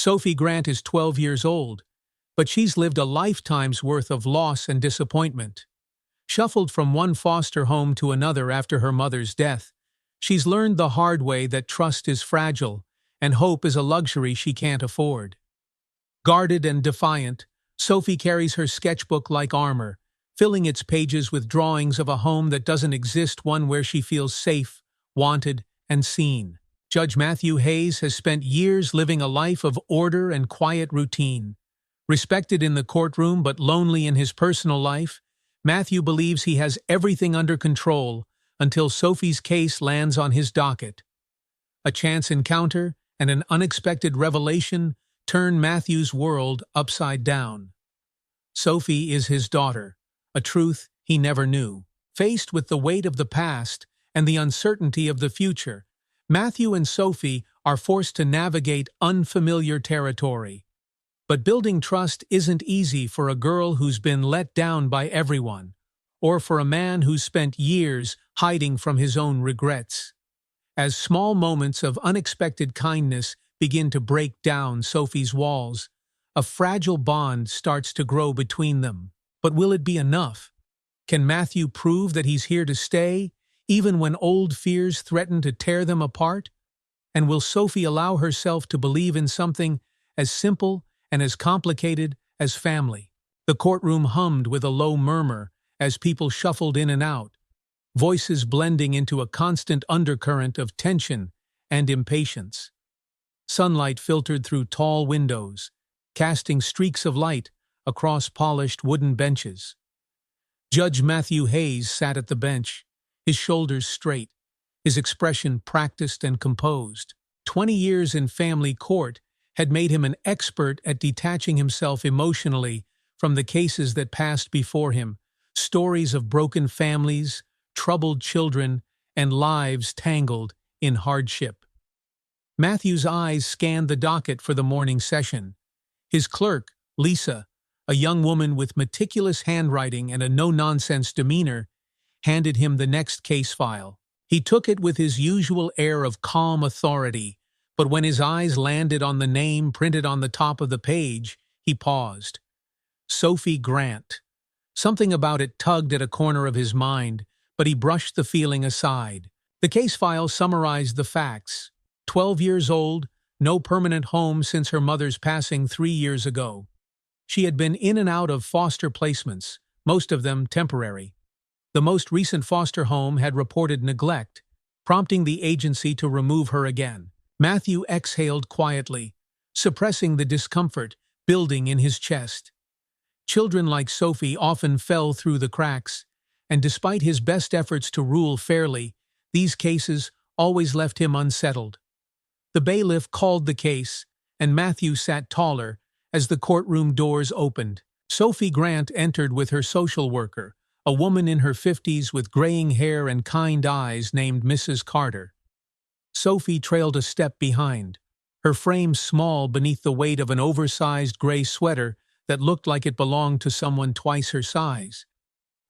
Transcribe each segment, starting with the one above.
Sophie Grant is 12 years old, but she's lived a lifetime's worth of loss and disappointment. Shuffled from one foster home to another after her mother's death, she's learned the hard way that trust is fragile and hope is a luxury she can't afford. Guarded and defiant, Sophie carries her sketchbook like armor, filling its pages with drawings of a home that doesn't exist, one where she feels safe, wanted, and seen. Judge Matthew Hayes has spent years living a life of order and quiet routine. Respected in the courtroom but lonely in his personal life, Matthew believes he has everything under control until Sophie's case lands on his docket. A chance encounter and an unexpected revelation turn Matthew's world upside down. Sophie is his daughter, a truth he never knew. Faced with the weight of the past and the uncertainty of the future, Matthew and Sophie are forced to navigate unfamiliar territory. But building trust isn't easy for a girl who's been let down by everyone, or for a man who's spent years hiding from his own regrets. As small moments of unexpected kindness begin to break down Sophie's walls, a fragile bond starts to grow between them. But will it be enough? Can Matthew prove that he's here to stay, even when old fears threaten to tear them apart? And will Sophie allow herself to believe in something as simple and as complicated as family? The courtroom hummed with a low murmur as people shuffled in and out, voices blending into a constant undercurrent of tension and impatience. Sunlight filtered through tall windows, casting streaks of light across polished wooden benches. Judge Matthew Hayes sat at the bench, his shoulders straight, his expression practiced and composed. 20 years in family court had made him an expert at detaching himself emotionally from the cases that passed before him, stories of broken families, troubled children, and lives tangled in hardship. Matthew's eyes scanned the docket for the morning session. His clerk, Lisa, a young woman with meticulous handwriting and a no-nonsense demeanor, handed him the next case file. He took it with his usual air of calm authority, but when his eyes landed on the name printed on the top of the page, he paused. Sophie Grant. Something about it tugged at a corner of his mind, but he brushed the feeling aside. The case file summarized the facts. 12 years old, no permanent home since her mother's passing 3 years ago. She had been in and out of foster placements, most of them temporary. The most recent foster home had reported neglect, prompting the agency to remove her again. Matthew exhaled quietly, suppressing the discomfort building in his chest. Children like Sophie often fell through the cracks, and despite his best efforts to rule fairly, these cases always left him unsettled. The bailiff called the case, and Matthew sat taller as the courtroom doors opened. Sophie Grant entered with her social worker, a woman in her 50s with graying hair and kind eyes named Mrs. Carter. Sophie trailed a step behind, her frame small beneath the weight of an oversized gray sweater that looked like it belonged to someone twice her size.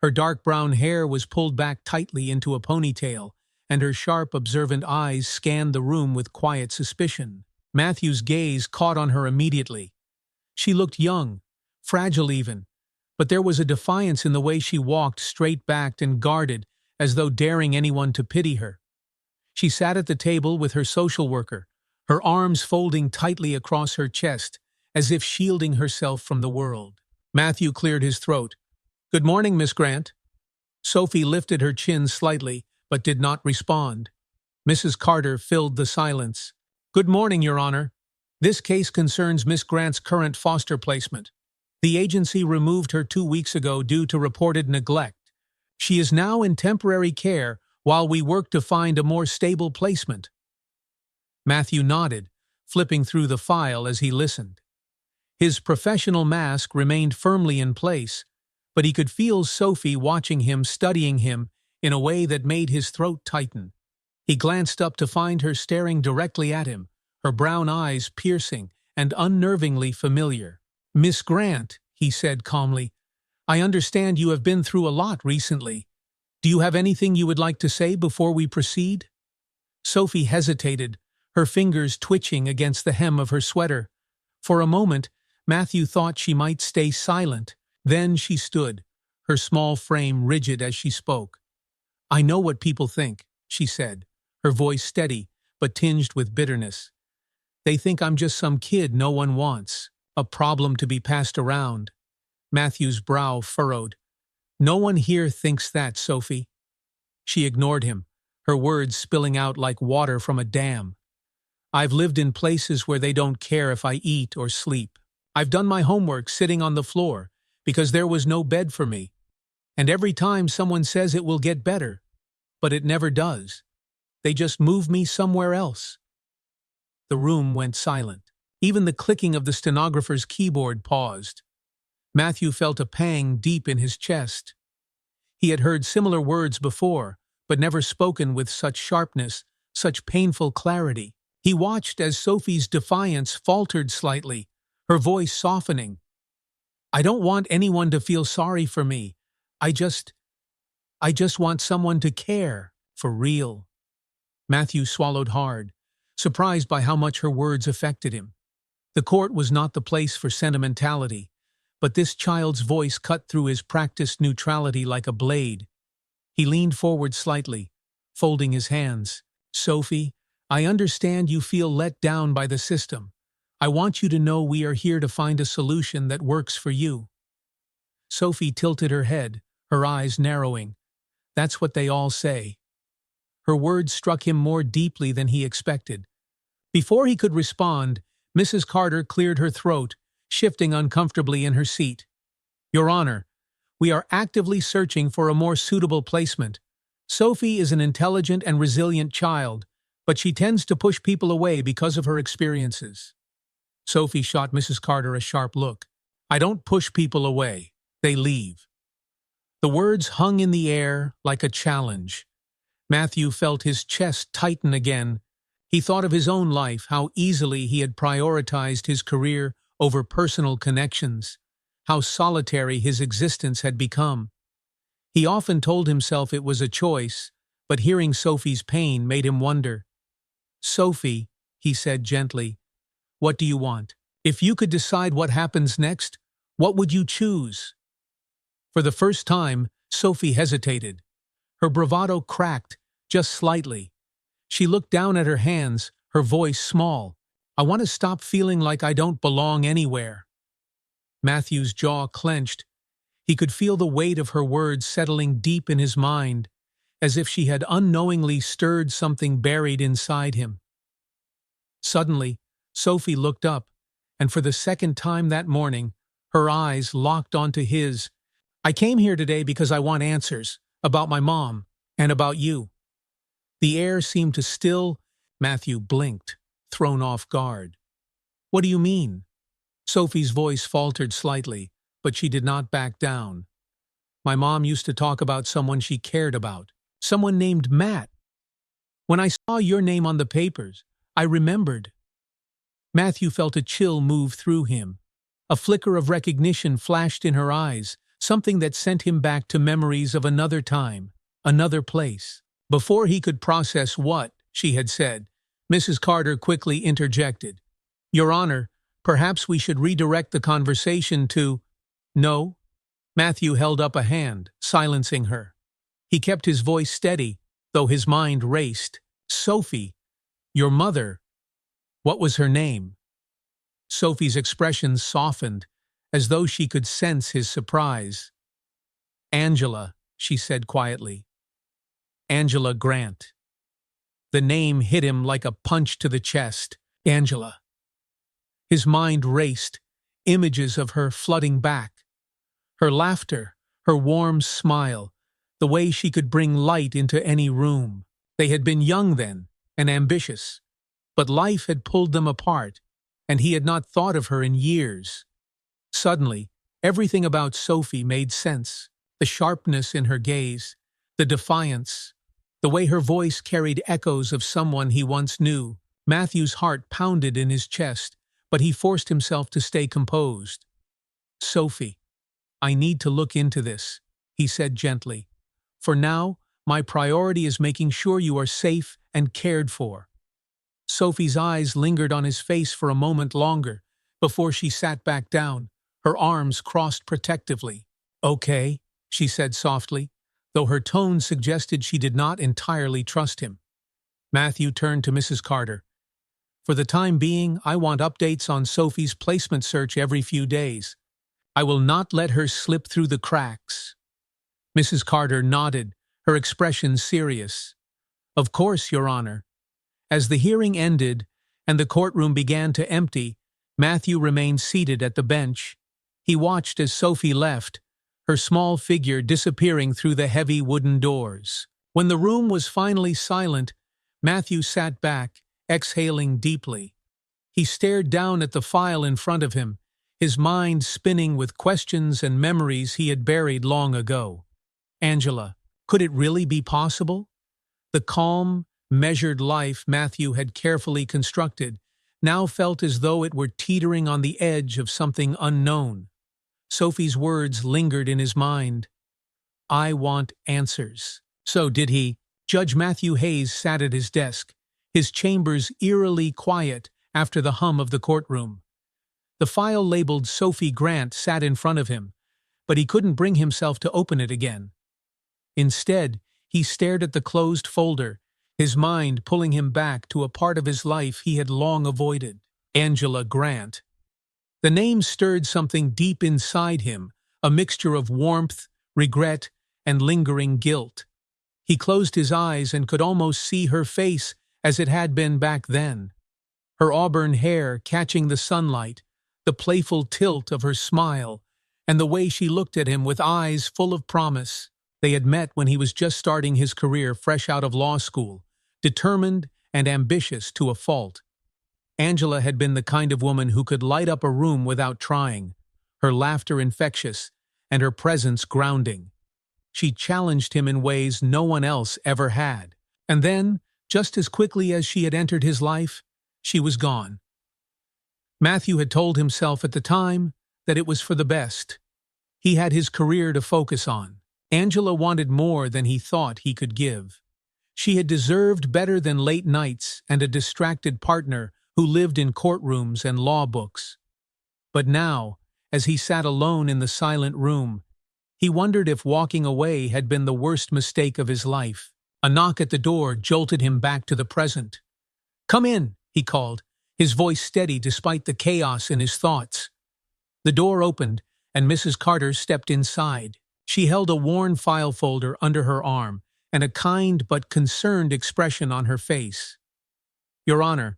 Her dark brown hair was pulled back tightly into a ponytail, and her sharp, observant eyes scanned the room with quiet suspicion. Matthew's gaze caught on her immediately. She looked young, fragile even, but there was a defiance in the way she walked, straight-backed and guarded, as though daring anyone to pity her. She sat at the table with her social worker, her arms folding tightly across her chest, as if shielding herself from the world. Matthew cleared his throat. "Good morning, Miss Grant." Sophie lifted her chin slightly, but did not respond. Mrs. Carter filled the silence. "Good morning, Your Honor. This case concerns Miss Grant's current foster placement. The agency removed her 2 weeks ago due to reported neglect. She is now in temporary care while we work to find a more stable placement." Matthew nodded, flipping through the file as he listened. His professional mask remained firmly in place, but he could feel Sophie watching him, studying him, in a way that made his throat tighten. He glanced up to find her staring directly at him, her brown eyes piercing and unnervingly familiar. "Miss Grant," he said calmly, "I understand you have been through a lot recently. Do you have anything you would like to say before we proceed?" Sophie hesitated, her fingers twitching against the hem of her sweater. For a moment, Matthew thought she might stay silent. Then she stood, her small frame rigid as she spoke. "I know what people think," she said, her voice steady but tinged with bitterness. "They think I'm just some kid no one wants, a problem to be passed around." Matthew's brow furrowed. "No one here thinks that, Sophie." She ignored him, her words spilling out like water from a dam. "I've lived in places where they don't care if I eat or sleep. I've done my homework sitting on the floor because there was no bed for me. And every time someone says it will get better, but it never does. They just move me somewhere else." The room went silent. Even the clicking of the stenographer's keyboard paused. Matthew felt a pang deep in his chest. He had heard similar words before, but never spoken with such sharpness, such painful clarity. He watched as Sophie's defiance faltered slightly, her voice softening. "I don't want anyone to feel sorry for me. I just want someone to care, for real." Matthew swallowed hard, surprised by how much her words affected him. The court was not the place for sentimentality, but this child's voice cut through his practiced neutrality like a blade. He leaned forward slightly, folding his hands. "Sophie, I understand you feel let down by the system. I want you to know we are here to find a solution that works for you." Sophie tilted her head, her eyes narrowing. "That's what they all say." Her words struck him more deeply than he expected. Before he could respond, Mrs. Carter cleared her throat, shifting uncomfortably in her seat. "Your Honor, we are actively searching for a more suitable placement. Sophie is an intelligent and resilient child, but she tends to push people away because of her experiences." Sophie shot Mrs. Carter a sharp look. "I don't push people away. They leave." The words hung in the air like a challenge. Matthew felt his chest tighten again. He thought of his own life, how easily he had prioritized his career over personal connections, how solitary his existence had become. He often told himself it was a choice, but hearing Sophie's pain made him wonder. "Sophie," he said gently, "what do you want? If you could decide what happens next, what would you choose?" For the first time, Sophie hesitated. Her bravado cracked, just slightly. She looked down at her hands, her voice small. "I want to stop feeling like I don't belong anywhere." Matthew's jaw clenched. He could feel the weight of her words settling deep in his mind, as if she had unknowingly stirred something buried inside him. Suddenly, Sophie looked up, and for the second time that morning, her eyes locked onto his. "I came here today because I want answers, about my mom, and about you." The air seemed to still. Matthew blinked, thrown off guard. "What do you mean?" Sophie's voice faltered slightly, but she did not back down. "My mom used to talk about someone she cared about, someone named Matt. When I saw your name on the papers, I remembered." Matthew felt a chill move through him. A flicker of recognition flashed in her eyes, something that sent him back to memories of another time, another place. Before he could process what she had said, Mrs. Carter quickly interjected. "Your Honor, perhaps we should redirect the conversation to—" "No." Matthew held up a hand, silencing her. He kept his voice steady, though his mind raced. "Sophie, your mother, what was her name?" Sophie's expression softened, as though she could sense his surprise. "Angela," she said quietly. "Angela Grant." The name hit him like a punch to the chest. Angela. His mind raced, images of her flooding back. Her laughter, her warm smile, the way she could bring light into any room. They had been young then, and ambitious. But life had pulled them apart, and he had not thought of her in years. Suddenly, everything about Sophie made sense. The sharpness in her gaze, the defiance, the way her voice carried echoes of someone he once knew. Matthew's heart pounded in his chest, but he forced himself to stay composed. "Sophie, I need to look into this," he said gently. "For now, my priority is making sure you are safe and cared for." Sophie's eyes lingered on his face for a moment longer, before she sat back down, her arms crossed protectively. "Okay," she said softly, though her tone suggested she did not entirely trust him. Matthew turned to Mrs. Carter. "For the time being, I want updates on Sophie's placement search every few days. I will not let her slip through the cracks." Mrs. Carter nodded, her expression serious. "Of course, Your Honor." As the hearing ended and the courtroom began to empty, Matthew remained seated at the bench. He watched as Sophie left, her small figure disappearing through the heavy wooden doors. When the room was finally silent, Matthew sat back, exhaling deeply. He stared down at the file in front of him, his mind spinning with questions and memories he had buried long ago. Angela, could it really be possible? The calm, measured life Matthew had carefully constructed now felt as though it were teetering on the edge of something unknown. Sophie's words lingered in his mind. "I want answers." So did he. Judge Matthew Hayes sat at his desk, his chambers eerily quiet after the hum of the courtroom. The file labeled Sophie Grant sat in front of him, but he couldn't bring himself to open it again. Instead, he stared at the closed folder, his mind pulling him back to a part of his life he had long avoided. Angela Grant. The name stirred something deep inside him, a mixture of warmth, regret, and lingering guilt. He closed his eyes and could almost see her face as it had been back then. Her auburn hair catching the sunlight, the playful tilt of her smile, and the way she looked at him with eyes full of promise. They had met when he was just starting his career fresh out of law school, determined and ambitious to a fault. Angela had been the kind of woman who could light up a room without trying, her laughter infectious and her presence grounding. She challenged him in ways no one else ever had. And then, just as quickly as she had entered his life, she was gone. Matthew had told himself at the time that it was for the best. He had his career to focus on. Angela wanted more than he thought he could give. She had deserved better than late nights and a distracted partner who lived in courtrooms and law books. But now, as he sat alone in the silent room, he wondered if walking away had been the worst mistake of his life. A knock at the door jolted him back to the present. "Come in," he called, his voice steady despite the chaos in his thoughts. The door opened, and Mrs. Carter stepped inside. She held a worn file folder under her arm and a kind but concerned expression on her face. "Your Honor,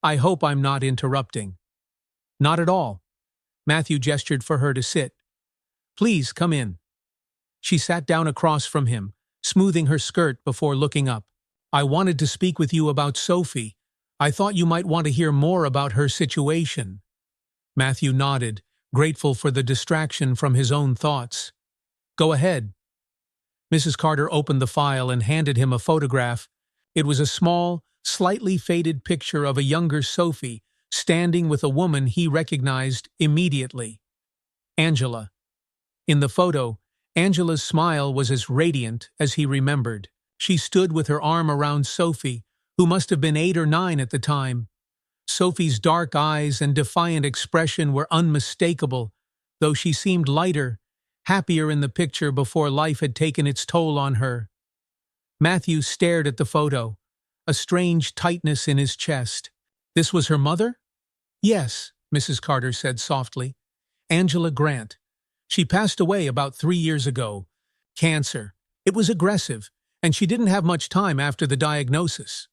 I hope I'm not interrupting." "Not at all." Matthew gestured for her to sit. "Please come in." She sat down across from him, smoothing her skirt before looking up. "I wanted to speak with you about Sophie. I thought you might want to hear more about her situation." Matthew nodded, grateful for the distraction from his own thoughts. "Go ahead." Mrs. Carter opened the file and handed him a photograph. It was a small, slightly faded picture of a younger Sophie standing with a woman he recognized immediately. Angela. In the photo, Angela's smile was as radiant as he remembered. She stood with her arm around Sophie, who must have been 8 or 9 at the time. Sophie's dark eyes and defiant expression were unmistakable, though she seemed lighter, happier in the picture before life had taken its toll on her. Matthew stared at the photo, a strange tightness in his chest. This was her mother? "Yes," Mrs. Carter said softly. "Angela Grant. She passed away about 3 years ago. Cancer. It was aggressive, and she didn't have much time after the diagnosis."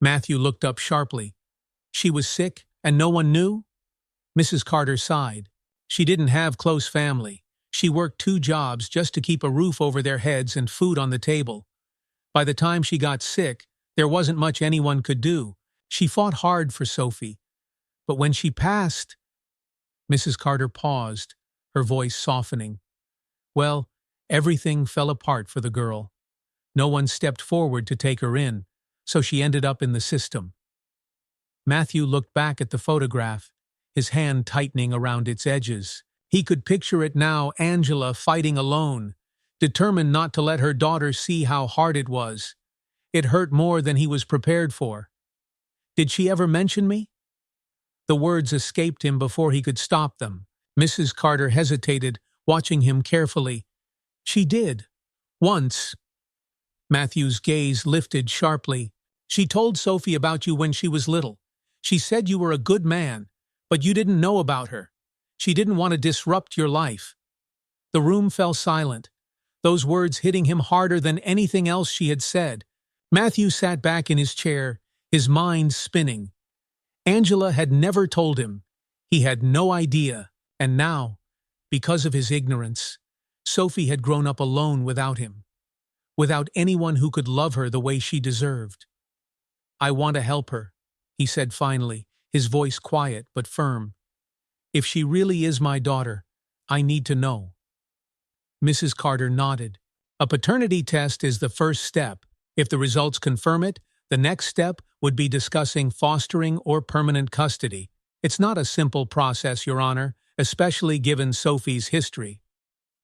Matthew looked up sharply. "She was sick, and no one knew?" Mrs. Carter sighed. "She didn't have close family. She worked 2 jobs just to keep a roof over their heads and food on the table. By the time she got sick, there wasn't much anyone could do. She fought hard for Sophie. But when she passed—" Mrs. Carter paused, her voice softening. "Well, everything fell apart for the girl. No one stepped forward to take her in, so she ended up in the system." Matthew looked back at the photograph, his hand tightening around its edges. He could picture it now, Angela fighting alone, determined not to let her daughter see how hard it was. It hurt more than he was prepared for. "Did she ever mention me?" The words escaped him before he could stop them. Mrs. Carter hesitated, watching him carefully. She did. Once. Matthew's gaze lifted sharply. She told Sophie about you when she was little. She said you were a good man, but you didn't know about her. She didn't want to disrupt your life. The room fell silent, those words hitting him harder than anything else she had said. Matthew sat back in his chair, his mind spinning. Angela had never told him. He had no idea, and now, because of his ignorance, Sophie had grown up alone without him, without anyone who could love her the way she deserved. I want to help her, he said finally, his voice quiet but firm. If she really is my daughter, I need to know. Mrs. Carter nodded. A paternity test is the first step. If the results confirm it, the next step would be discussing fostering or permanent custody. It's not a simple process, Your Honor, especially given Sophie's history.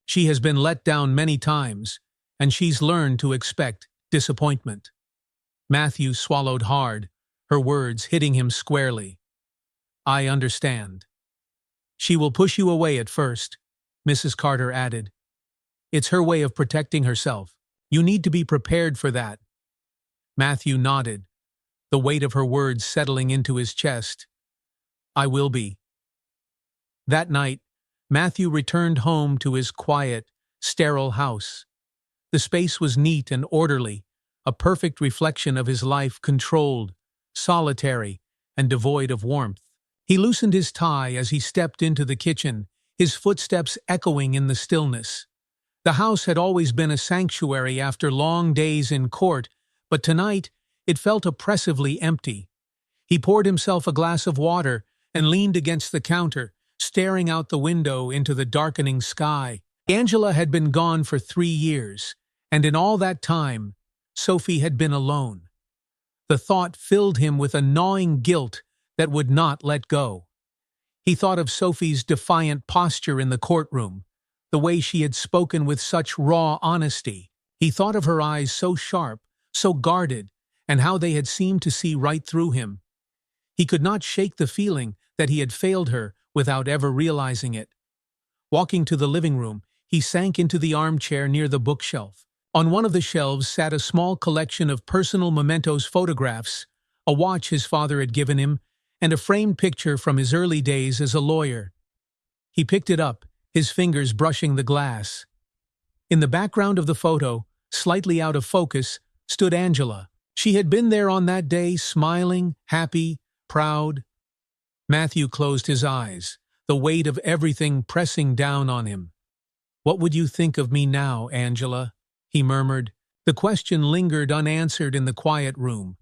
She has been let down many times, and she's learned to expect disappointment. Matthew swallowed hard, her words hitting him squarely. I understand. She will push you away at first, Mrs. Carter added. It's her way of protecting herself. You need to be prepared for that. Matthew nodded, the weight of her words settling into his chest. I will be. That night, Matthew returned home to his quiet, sterile house. The space was neat and orderly, a perfect reflection of his life, controlled, solitary, and devoid of warmth. He loosened his tie as he stepped into the kitchen, his footsteps echoing in the stillness. The house had always been a sanctuary after long days in court, but tonight it felt oppressively empty. He poured himself a glass of water and leaned against the counter, staring out the window into the darkening sky. Angela had been gone for 3 years, and in all that time, Sophie had been alone. The thought filled him with a gnawing guilt that would not let go. He thought of Sophie's defiant posture in the courtroom, the way she had spoken with such raw honesty. He thought of her eyes so sharp, so guarded, and how they had seemed to see right through him. He could not shake the feeling that he had failed her without ever realizing it. Walking to the living room, he sank into the armchair near the bookshelf. On one of the shelves sat a small collection of personal mementos photographs, a watch his father had given him, and a framed picture from his early days as a lawyer. He picked it up, his fingers brushing the glass. In the background of the photo, slightly out of focus, stood Angela. She had been there on that day, smiling, happy, proud. Matthew closed his eyes, the weight of everything pressing down on him. What would you think of me now, Angela? He murmured. The question lingered unanswered in the quiet room.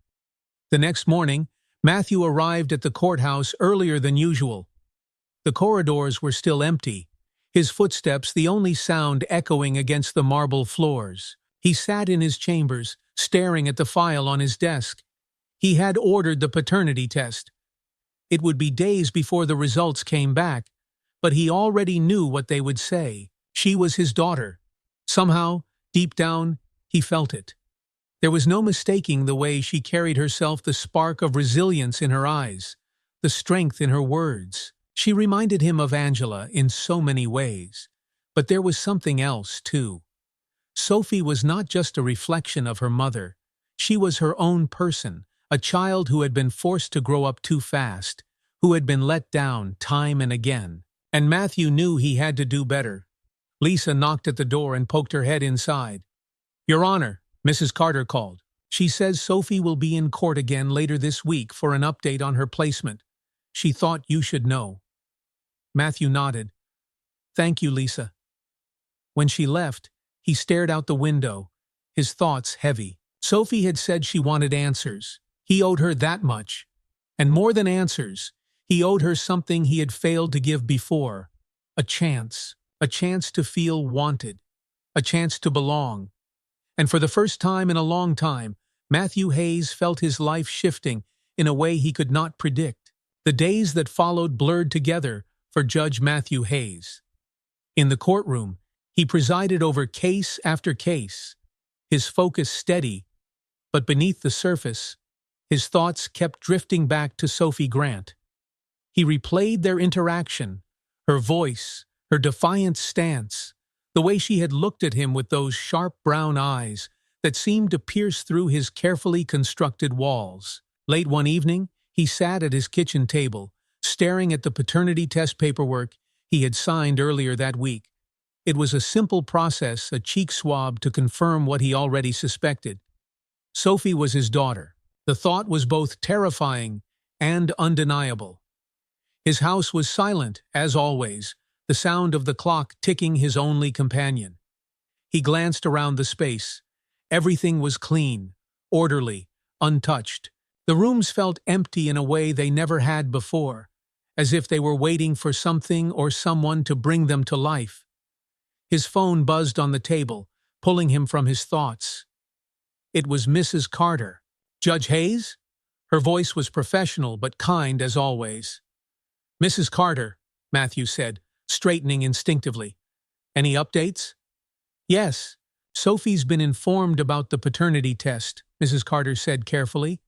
The next morning, Matthew arrived at the courthouse earlier than usual. The corridors were still empty, his footsteps the only sound echoing against the marble floors. He sat in his chambers, staring at the file on his desk. He had ordered the paternity test. It would be days before the results came back, but he already knew what they would say. She was his daughter. Somehow, deep down, he felt it. There was no mistaking the way she carried herself, the spark of resilience in her eyes, the strength in her words. She reminded him of Angela in so many ways. But there was something else, too. Sophie was not just a reflection of her mother. She was her own person, a child who had been forced to grow up too fast, who had been let down time and again. And Matthew knew he had to do better. Lisa knocked at the door and poked her head inside. Your Honor, Mrs. Carter called. She says Sophie will be in court again later this week for an update on her placement. She thought you should know. Matthew nodded. Thank you, Lisa. When she left, he stared out the window, his thoughts heavy. Sophie had said she wanted answers. He owed her that much. And more than answers, he owed her something he had failed to give before. A chance to feel wanted, a chance to belong. And for the first time in a long time, Matthew Hayes felt his life shifting in a way he could not predict. The days that followed blurred together for Judge Matthew Hayes. In the courtroom, he presided over case after case, his focus steady, but beneath the surface, his thoughts kept drifting back to Sophie Grant. He replayed their interaction, her voice, her defiant stance, the way she had looked at him with those sharp brown eyes that seemed to pierce through his carefully constructed walls. Late one evening, he sat at his kitchen table, staring at the paternity test paperwork he had signed earlier that week. It was a simple process, a cheek swab to confirm what he already suspected. Sophie was his daughter. The thought was both terrifying and undeniable. His house was silent, as always, the sound of the clock ticking his only companion. He glanced around the space. Everything was clean, orderly, untouched. The rooms felt empty in a way they never had before, as if they were waiting for something or someone to bring them to life. His phone buzzed on the table, pulling him from his thoughts. It was Mrs. Carter. Judge Hayes? Her voice was professional but kind as always. Mrs. Carter, Matthew said, straightening instinctively. Any updates? Yes. Sophie's been informed about the paternity test, Mrs. Carter said carefully.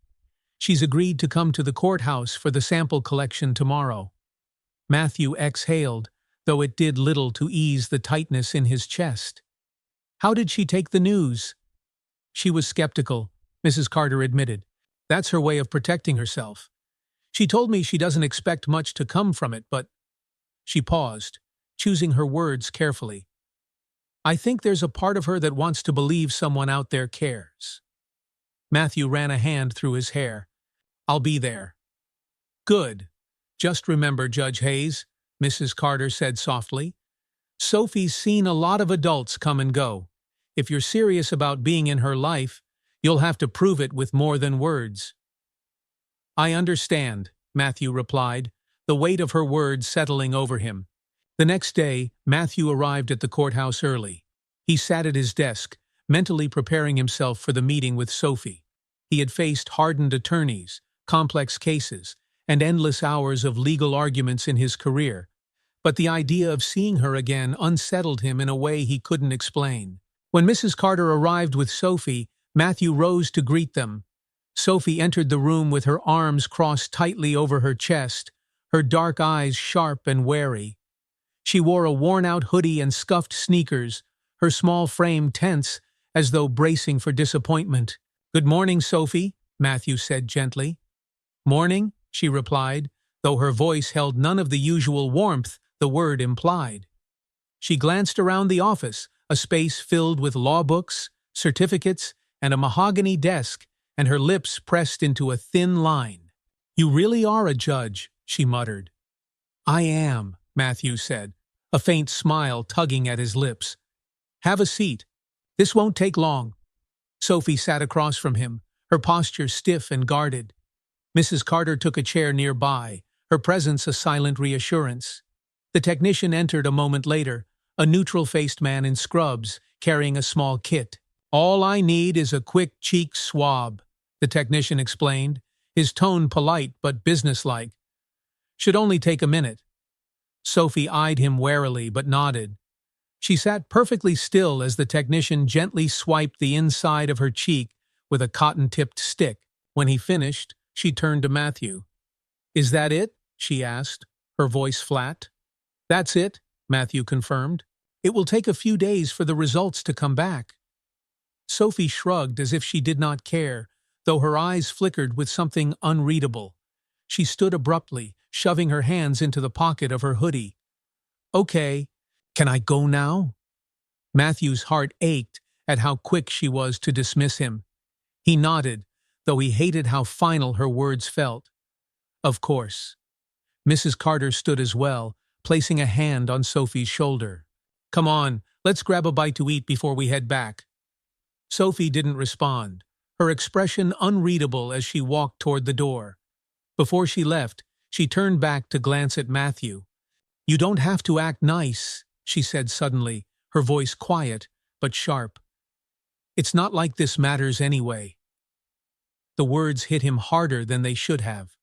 She's agreed to come to the courthouse for the sample collection tomorrow. Matthew exhaled, though it did little to ease the tightness in his chest. How did she take the news? She was skeptical, Mrs. Carter admitted. That's her way of protecting herself. She told me she doesn't expect much to come from it, but… She paused, choosing her words carefully. I think there's a part of her that wants to believe someone out there cares. Matthew ran a hand through his hair. I'll be there. Good. Just remember, Judge Hayes, Mrs. Carter said softly. Sophie's seen a lot of adults come and go. If you're serious about being in her life, you'll have to prove it with more than words. I understand, Matthew replied, the weight of her words settling over him. The next day, Matthew arrived at the courthouse early. He sat at his desk, mentally preparing himself for the meeting with Sophie. He had faced hardened attorneys, complex cases, and endless hours of legal arguments in his career, but the idea of seeing her again unsettled him in a way he couldn't explain. When Mrs. Carter arrived with Sophie, Matthew rose to greet them. Sophie entered the room with her arms crossed tightly over her chest, her dark eyes sharp and wary. She wore a worn-out hoodie and scuffed sneakers, her small frame tense, as though bracing for disappointment. Good morning, Sophie, Matthew said gently. Morning, she replied, though her voice held none of the usual warmth the word implied. She glanced around the office, a space filled with law books, certificates, and a mahogany desk, and her lips pressed into a thin line. You really are a judge, she muttered. I am, Matthew said, a faint smile tugging at his lips. Have a seat. This won't take long. Sophie sat across from him, her posture stiff and guarded. Mrs. Carter took a chair nearby, her presence a silent reassurance. The technician entered a moment later, a neutral-faced man in scrubs, carrying a small kit. All I need is a quick cheek swab, the technician explained, his tone polite but businesslike. Should only take a minute. Sophie eyed him warily but nodded. She sat perfectly still as the technician gently swiped the inside of her cheek with a cotton-tipped stick. When he finished, she turned to Matthew. Is that it? She asked, her voice flat. That's it, Matthew confirmed. It will take a few days for the results to come back. Sophie shrugged as if she did not care, though her eyes flickered with something unreadable. She stood abruptly, shoving her hands into the pocket of her hoodie. Okay, can I go now? Matthew's heart ached at how quick she was to dismiss him. He nodded, though he hated how final her words felt. Of course. Mrs. Carter stood as well, placing a hand on Sophie's shoulder. Come on, let's grab a bite to eat before we head back. Sophie didn't respond, her expression unreadable as she walked toward the door. Before she left, she turned back to glance at Matthew. You don't have to act nice, she said suddenly, her voice quiet but sharp. It's not like this matters anyway. The words hit him harder than they should have.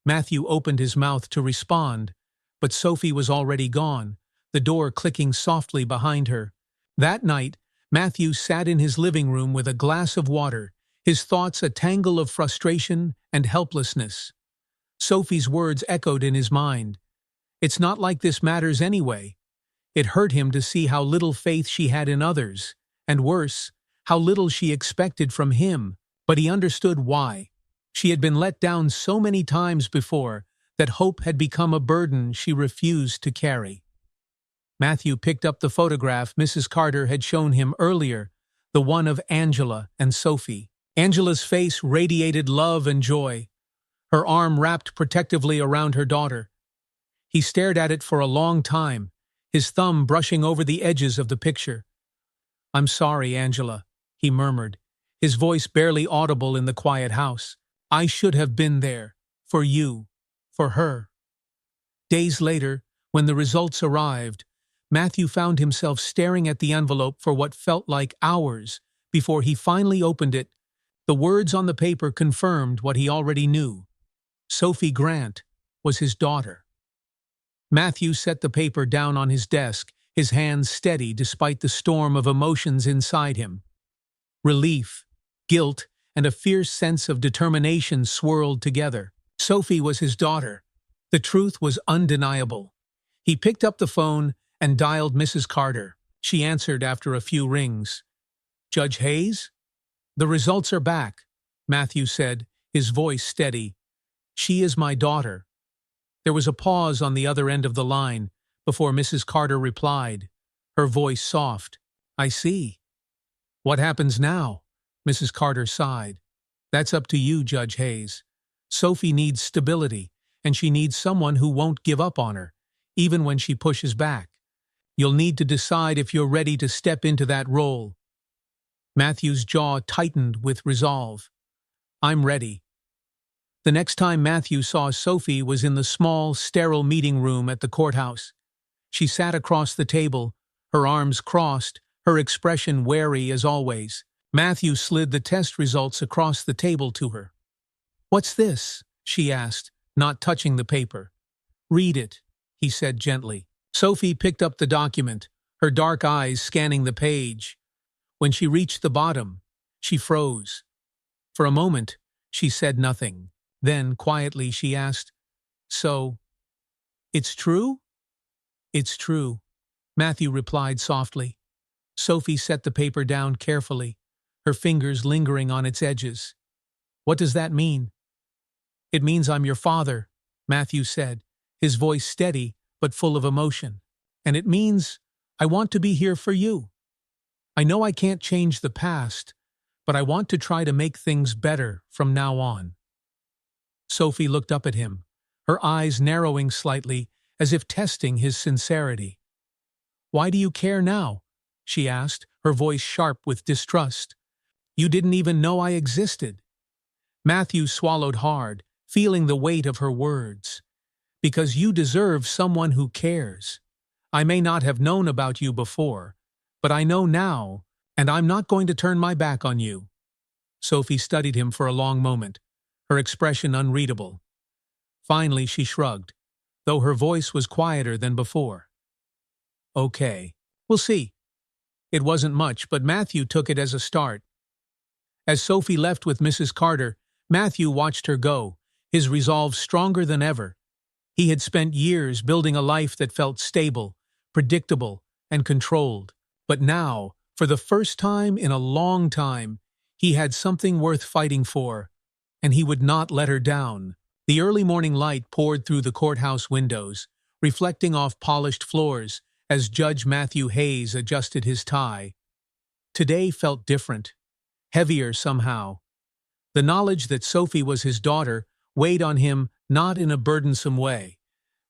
Matthew opened his mouth to respond, but Sophie was already gone, the door clicking softly behind her. That night, Matthew sat in his living room with a glass of water, his thoughts a tangle of frustration and helplessness. Sophie's words echoed in his mind. It's not like this matters anyway. It hurt him to see how little faith she had in others, and worse, how little she expected from him, but he understood why. She had been let down so many times before that hope had become a burden she refused to carry. Matthew picked up the photograph Mrs. Carter had shown him earlier, the one of Angela and Sophie. Angela's face radiated love and joy, her arm wrapped protectively around her daughter. He stared at it for a long time, his thumb brushing over the edges of the picture. "I'm sorry, Angela," he murmured, his voice barely audible in the quiet house. "I should have been there. For you. For her." Days later, when the results arrived, Matthew found himself staring at the envelope for what felt like hours before he finally opened it. The words on the paper confirmed what he already knew. Sophie Grant was his daughter. Matthew set the paper down on his desk, his hands steady despite the storm of emotions inside him. Relief, guilt, and a fierce sense of determination swirled together. Sophie was his daughter. The truth was undeniable. He picked up the phone and dialed Mrs. Carter. She answered after a few rings. "Judge Hayes?" "The results are back," Matthew said, his voice steady. "She is my daughter." There was a pause on the other end of the line before Mrs. Carter replied, her voice soft. "I see." "What happens now?" Mrs. Carter sighed. "That's up to you, Judge Hayes. Sophie needs stability, and she needs someone who won't give up on her, even when she pushes back. You'll need to decide if you're ready to step into that role." Matthew's jaw tightened with resolve. "I'm ready." The next time Matthew saw Sophie was in the small, sterile meeting room at the courthouse. She sat across the table, her arms crossed, her expression wary as always. Matthew slid the test results across the table to her. "What's this?" she asked, not touching the paper. "Read it," he said gently. Sophie picked up the document, her dark eyes scanning the page. When she reached the bottom, she froze. For a moment, she said nothing. Then, quietly, she asked, "So, it's true?" "It's true," Matthew replied softly. Sophie set the paper down carefully, her fingers lingering on its edges. "What does that mean?" "It means I'm your father," Matthew said, his voice steady but full of emotion. "And it means I want to be here for you. I know I can't change the past, but I want to try to make things better from now on." Sophie looked up at him, her eyes narrowing slightly as if testing his sincerity. "Why do you care now?" she asked, her voice sharp with distrust. "You didn't even know I existed." Matthew swallowed hard, feeling the weight of her words. "Because you deserve someone who cares. I may not have known about you before, but I know now, and I'm not going to turn my back on you." Sophie studied him for a long moment, her expression unreadable. Finally, she shrugged, though her voice was quieter than before. "Okay, we'll see." It wasn't much, but Matthew took it as a start. As Sophie left with Mrs. Carter, Matthew watched her go, his resolve stronger than ever. He had spent years building a life that felt stable, predictable, and controlled. But now, for the first time in a long time, he had something worth fighting for, and he would not let her down. The early morning light poured through the courthouse windows, reflecting off polished floors as Judge Matthew Hayes adjusted his tie. Today felt different, heavier somehow. The knowledge that Sophie was his daughter weighed on him not in a burdensome way,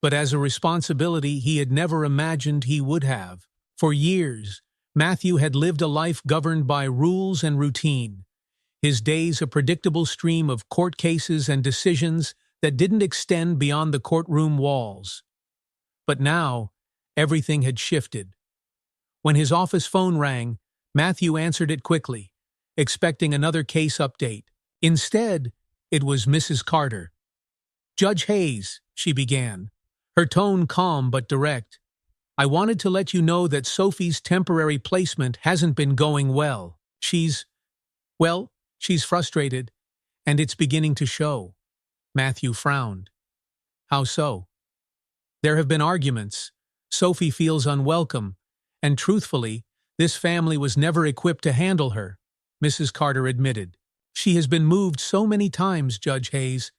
but as a responsibility he had never imagined he would have. For years, Matthew had lived a life governed by rules and routine, his days a predictable stream of court cases and decisions that didn't extend beyond the courtroom walls. But now, everything had shifted. When his office phone rang, Matthew answered it quickly, expecting another case update. Instead, it was Mrs. Carter. "Judge Hayes," she began, her tone calm but direct. "I wanted to let you know that Sophie's temporary placement hasn't been going well. She's frustrated, and it's beginning to show." Matthew frowned. How so? There have been arguments. Sophie feels unwelcome, and truthfully, this family was never equipped to handle her, Mrs. Carter admitted. She has been moved so many times, Judge Hayes.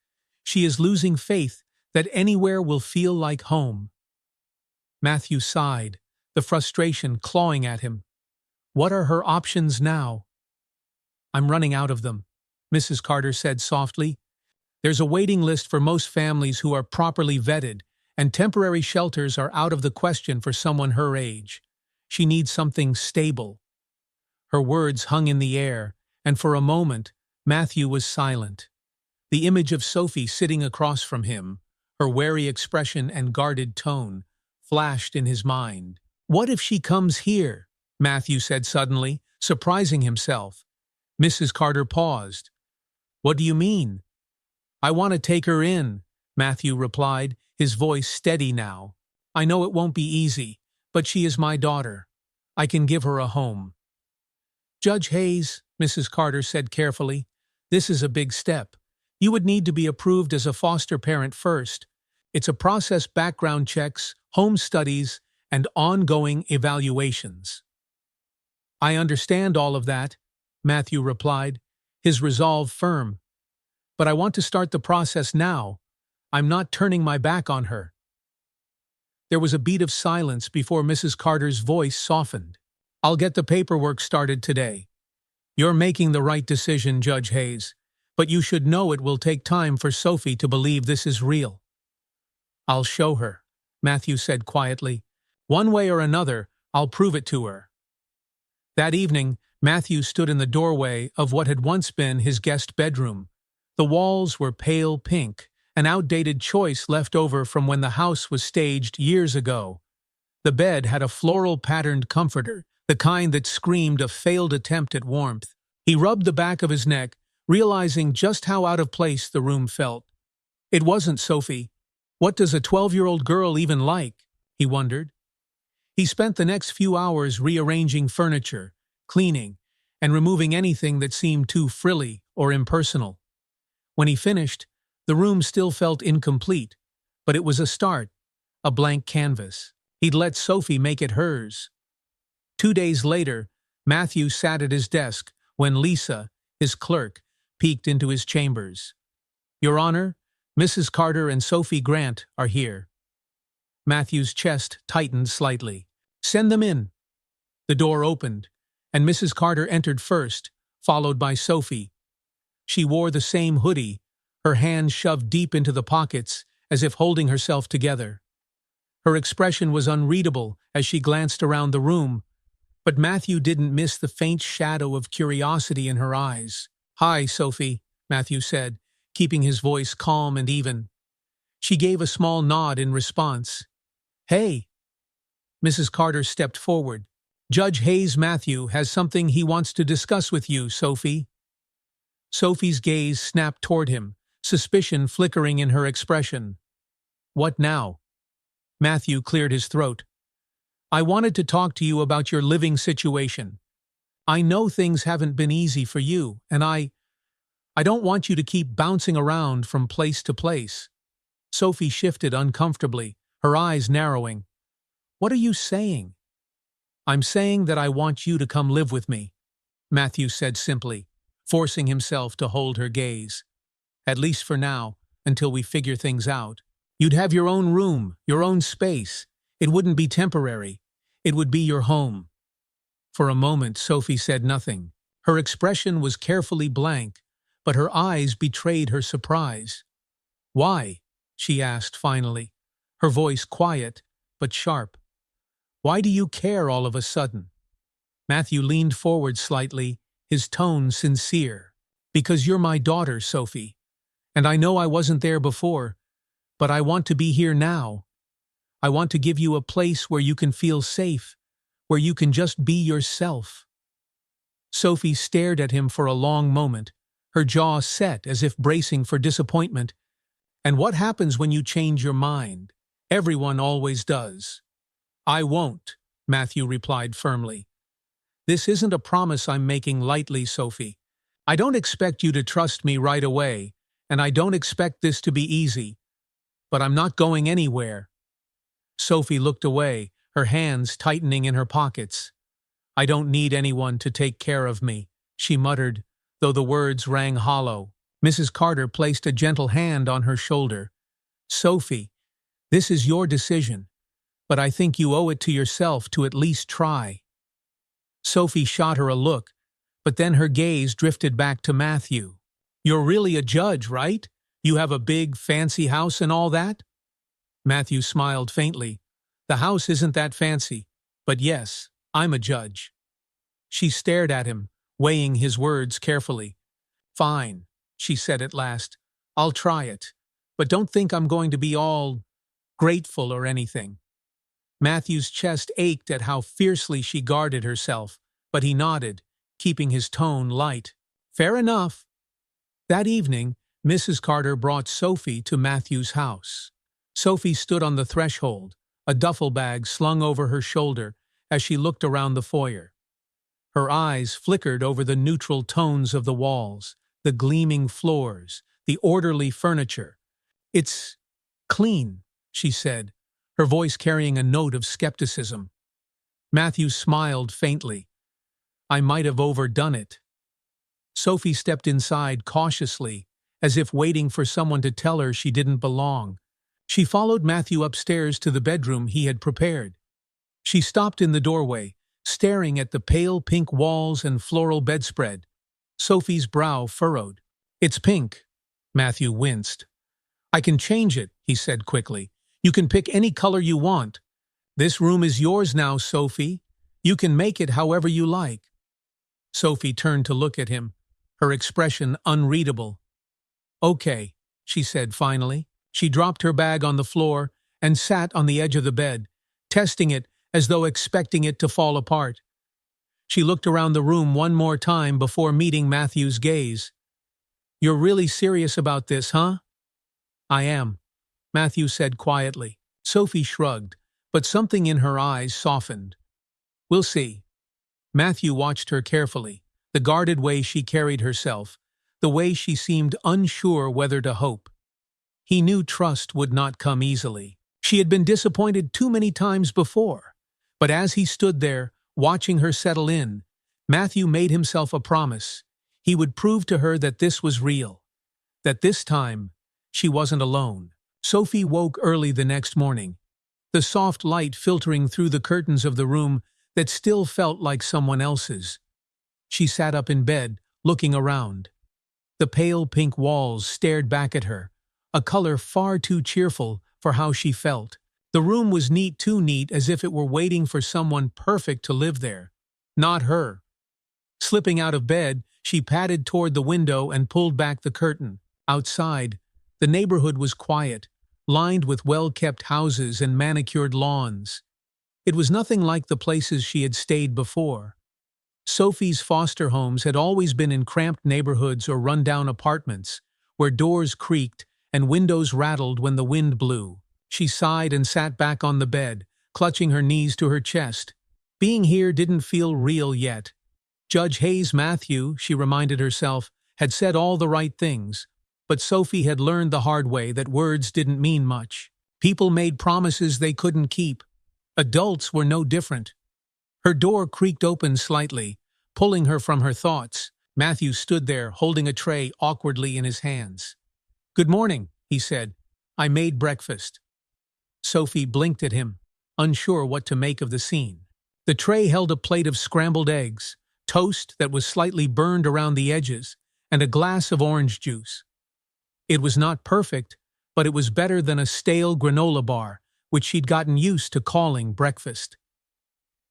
She is losing faith that anywhere will feel like home. Matthew sighed, the frustration clawing at him. What are her options now? I'm running out of them, Mrs. Carter said softly. There's a waiting list for most families who are properly vetted, and temporary shelters are out of the question for someone her age. She needs something stable. Her words hung in the air, and for a moment, Matthew was silent. The image of Sophie sitting across from him, her wary expression and guarded tone, flashed in his mind. What if she comes here? Matthew said suddenly, surprising himself. Mrs. Carter paused. What do you mean? I want to take her in, Matthew replied, his voice steady now. I know it won't be easy, but she is my daughter. I can give her a home. Judge Hayes, Mrs. Carter said carefully, this is a big step. You would need to be approved as a foster parent first. It's a process: background checks, home studies, and ongoing evaluations. I understand all of that, Matthew replied, his resolve firm. But I want to start the process now. I'm not turning my back on her. There was a beat of silence before Mrs. Carter's voice softened. I'll get the paperwork started today. You're making the right decision, Judge Hayes, but you should know it will take time for Sophie to believe this is real. I'll show her, Matthew said quietly. One way or another, I'll prove it to her. That evening, Matthew stood in the doorway of what had once been his guest bedroom. The walls were pale pink, an outdated choice left over from when the house was staged years ago. The bed had a floral-patterned comforter, the kind that screamed a failed attempt at warmth. He rubbed the back of his neck, realizing just how out of place the room felt. It wasn't Sophie. What does a 12-year-old girl even like? He wondered. He spent the next few hours rearranging furniture, cleaning, and removing anything that seemed too frilly or impersonal. When he finished, the room still felt incomplete, but it was a start, a blank canvas. He'd let Sophie make it hers. 2 days later, Matthew sat at his desk when Lisa, his clerk, peeked into his chambers. Your Honor, Mrs. Carter and Sophie Grant are here. Matthew's chest tightened slightly. Send them in. The door opened, and Mrs. Carter entered first, followed by Sophie. She wore the same hoodie, her hands shoved deep into the pockets as if holding herself together. Her expression was unreadable as she glanced around the room, but Matthew didn't miss the faint shadow of curiosity in her eyes. Hi, Sophie, Matthew said, keeping his voice calm and even. She gave a small nod in response. Hey. Mrs. Carter stepped forward. Judge Hayes Matthew has something he wants to discuss with you, Sophie. Sophie's gaze snapped toward him, suspicion flickering in her expression. What now? Matthew cleared his throat. I wanted to talk to you about your living situation. I know things haven't been easy for you, and I don't want you to keep bouncing around from place to place. Sophie shifted uncomfortably, her eyes narrowing. What are you saying? I'm saying that I want you to come live with me, Matthew said simply, forcing himself to hold her gaze. At least for now, until we figure things out. You'd have your own room, your own space. It wouldn't be temporary. It would be your home. For a moment, Sophie said nothing. Her expression was carefully blank, but her eyes betrayed her surprise. Why? She asked finally, her voice quiet but sharp. Why do you care all of a sudden? Matthew leaned forward slightly, his tone sincere. Because you're my daughter, Sophie. And I know I wasn't there before, but I want to be here now. I want to give you a place where you can feel safe, where you can just be yourself. Sophie stared at him for a long moment, her jaw set as if bracing for disappointment. And what happens when you change your mind? Everyone always does. I won't, Matthew replied firmly. This isn't a promise I'm making lightly, Sophie. I don't expect you to trust me right away, and I don't expect this to be easy. but I'm not going anywhere." Sophie looked away, her hands tightening in her pockets. "I don't need anyone to take care of me," she muttered, though the words rang hollow. Mrs. Carter placed a gentle hand on her shoulder. "Sophie, this is your decision, but I think you owe it to yourself to at least try." Sophie shot her a look, but then her gaze drifted back to Matthew. "You're really a judge, right? You have a big, fancy house and all that?" Matthew smiled faintly. "The house isn't that fancy, but yes, I'm a judge." She stared at him, weighing his words carefully. "Fine," she said at last. "I'll try it, but don't think I'm going to be all grateful or anything." Matthew's chest ached at how fiercely she guarded herself, but he nodded, keeping his tone light. "Fair enough." That evening, Mrs. Carter brought Sophie to Matthew's house. Sophie stood on the threshold, a duffel bag slung over her shoulder, as she looked around the foyer. Her eyes flickered over the neutral tones of the walls, the gleaming floors, the orderly furniture. "It's clean," she said, her voice carrying a note of skepticism. Matthew smiled faintly. "I might have overdone it." Sophie stepped inside cautiously, as if waiting for someone to tell her she didn't belong. She followed Matthew upstairs to the bedroom he had prepared. She stopped in the doorway, staring at the pale pink walls and floral bedspread. Sophie's brow furrowed. "It's pink." Matthew winced. "I can change it," he said quickly. "You can pick any color you want. This room is yours now, Sophie. You can make it however you like." Sophie turned to look at him, her expression unreadable. "Okay," she said finally. She dropped her bag on the floor and sat on the edge of the bed, testing it as though expecting it to fall apart. She looked around the room one more time before meeting Matthew's gaze. "You're really serious about this, huh?" "I am," Matthew said quietly. Sophie shrugged, but something in her eyes softened. "We'll see." Matthew watched her carefully, the guarded way she carried herself, the way she seemed unsure whether to hope. He knew trust would not come easily. She had been disappointed too many times before. But as he stood there, watching her settle in, Matthew made himself a promise. He would prove to her that this was real, that this time she wasn't alone. Sophie woke early the next morning, the soft light filtering through the curtains of the room that still felt like someone else's. She sat up in bed, looking around. The pale pink walls stared back at her, a color far too cheerful for how she felt. The room was neat, too neat, as if it were waiting for someone perfect to live there. Not her. Slipping out of bed, she padded toward the window and pulled back the curtain. Outside, the neighborhood was quiet, lined with well-kept houses and manicured lawns. It was nothing like the places she had stayed before. Sophie's foster homes had always been in cramped neighborhoods or run-down apartments, where doors creaked and windows rattled when the wind blew. She sighed and sat back on the bed, clutching her knees to her chest. Being here didn't feel real yet. Judge Hayes Matthew, she reminded herself, had said all the right things, but Sophie had learned the hard way that words didn't mean much. People made promises they couldn't keep. Adults were no different. Her door creaked open slightly, pulling her from her thoughts. Matthew stood there, holding a tray awkwardly in his hands. "Good morning," he said. "I made breakfast." Sophie blinked at him, unsure what to make of the scene. The tray held a plate of scrambled eggs, toast that was slightly burned around the edges, and a glass of orange juice. It was not perfect, but it was better than a stale granola bar, which she'd gotten used to calling breakfast.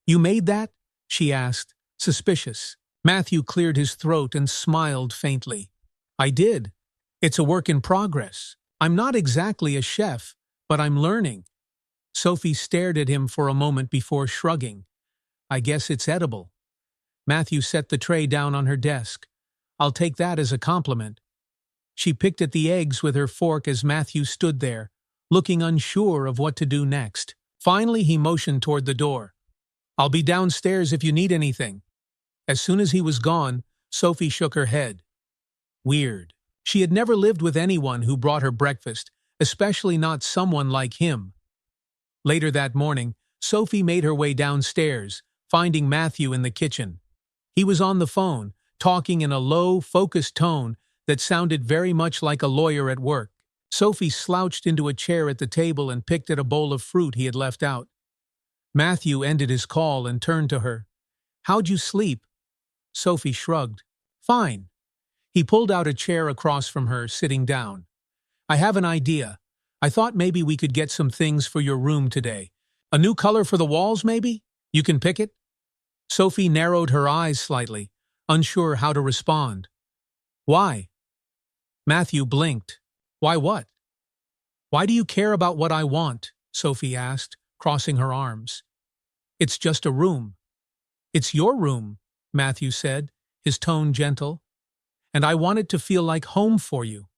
"You made that?" she asked, suspicious. Matthew cleared his throat and smiled faintly. "I did. It's a work in progress. I'm not exactly a chef, but I'm learning." Sophie stared at him for a moment before shrugging. "I guess it's edible." Matthew set the tray down on her desk. "I'll take that as a compliment." She picked at the eggs with her fork as Matthew stood there, looking unsure of what to do next. Finally, he motioned toward the door. "I'll be downstairs if you need anything." As soon as he was gone, Sophie shook her head. Weird. She had never lived with anyone who brought her breakfast, especially not someone like him. Later that morning, Sophie made her way downstairs, finding Matthew in the kitchen. He was on the phone, talking in a low, focused tone that sounded very much like a lawyer at work. Sophie slouched into a chair at the table and picked at a bowl of fruit he had left out. Matthew ended his call and turned to her. "How'd you sleep?" Sophie shrugged. "Fine." He pulled out a chair across from her, sitting down. "I have an idea. I thought maybe we could get some things for your room today. A new color for the walls, maybe? You can pick it?" Sophie narrowed her eyes slightly, unsure how to respond. "Why?" Matthew blinked. "Why what?" "Why do you care about what I want?" Sophie asked, crossing her arms. "It's just a room." "It's your room," Matthew said, his tone gentle. "And I want it to feel like home for you.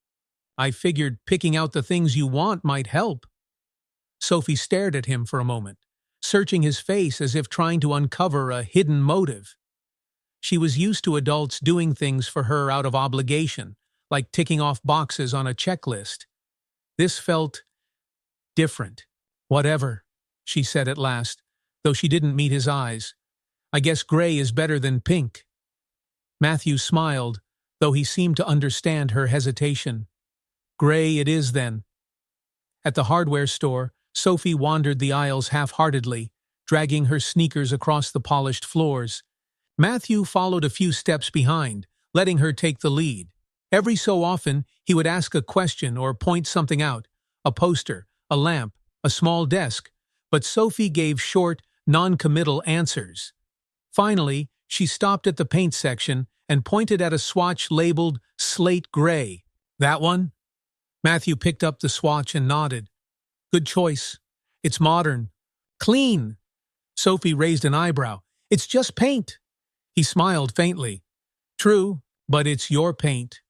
I figured picking out the things you want might help." Sophie stared at him for a moment, searching his face as if trying to uncover a hidden motive. She was used to adults doing things for her out of obligation, like ticking off boxes on a checklist. This felt different. "Whatever," she said at last, though she didn't meet his eyes. "I guess gray is better than pink." Matthew smiled, though he seemed to understand her hesitation. "Gray it is, then." At the hardware store, Sophie wandered the aisles half-heartedly, dragging her sneakers across the polished floors. Matthew followed a few steps behind, letting her take the lead. Every so often, he would ask a question or point something out, a poster, a lamp, a small desk, but Sophie gave short, non-committal answers. Finally, she stopped at the paint section and pointed at a swatch labeled slate gray. "That one?" Matthew picked up the swatch and nodded. "Good choice. It's modern. Clean." Sophie raised an eyebrow. "It's just paint." He smiled faintly. "True, but it's your paint."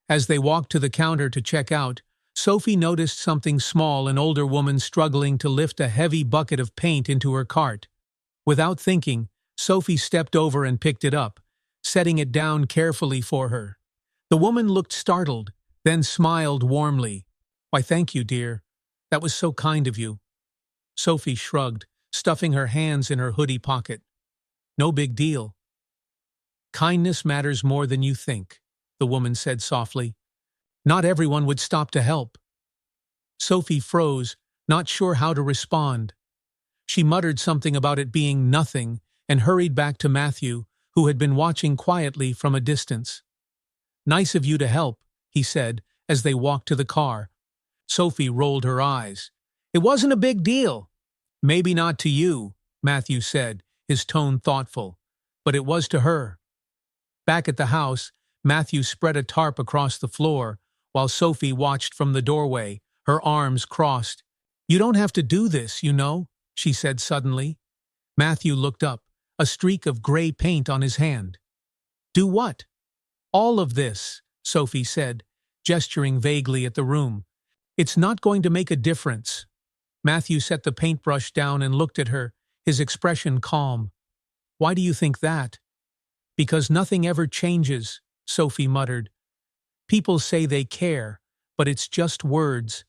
As they walked to the counter to check out, Sophie noticed something small, an older woman struggling to lift a heavy bucket of paint into her cart. Without thinking, Sophie stepped over and picked it up, setting it down carefully for her. The woman looked startled, then smiled warmly. "Why, thank you, dear. That was so kind of you." Sophie shrugged, stuffing her hands in her hoodie pocket. "No big deal." "Kindness matters more than you think," the woman said softly. "Not everyone would stop to help." Sophie froze, not sure how to respond. She muttered something about it being nothing and hurried back to Matthew, who had been watching quietly from a distance. "Nice of you to help," he said, as they walked to the car. Sophie rolled her eyes. "It wasn't a big deal." "Maybe not to you," Matthew said, his tone thoughtful, "but it was to her." Back at the house, Matthew spread a tarp across the floor, while Sophie watched from the doorway, her arms crossed. "You don't have to do this, you know," she said suddenly. Matthew looked up, a streak of gray paint on his hand. "Do what?" "All of this," Sophie said, gesturing vaguely at the room. "It's not going to make a difference." Matthew set the paintbrush down and looked at her, his expression calm. "Why do you think that?" "Because nothing ever changes," Sophie muttered. "People say they care, but it's just words."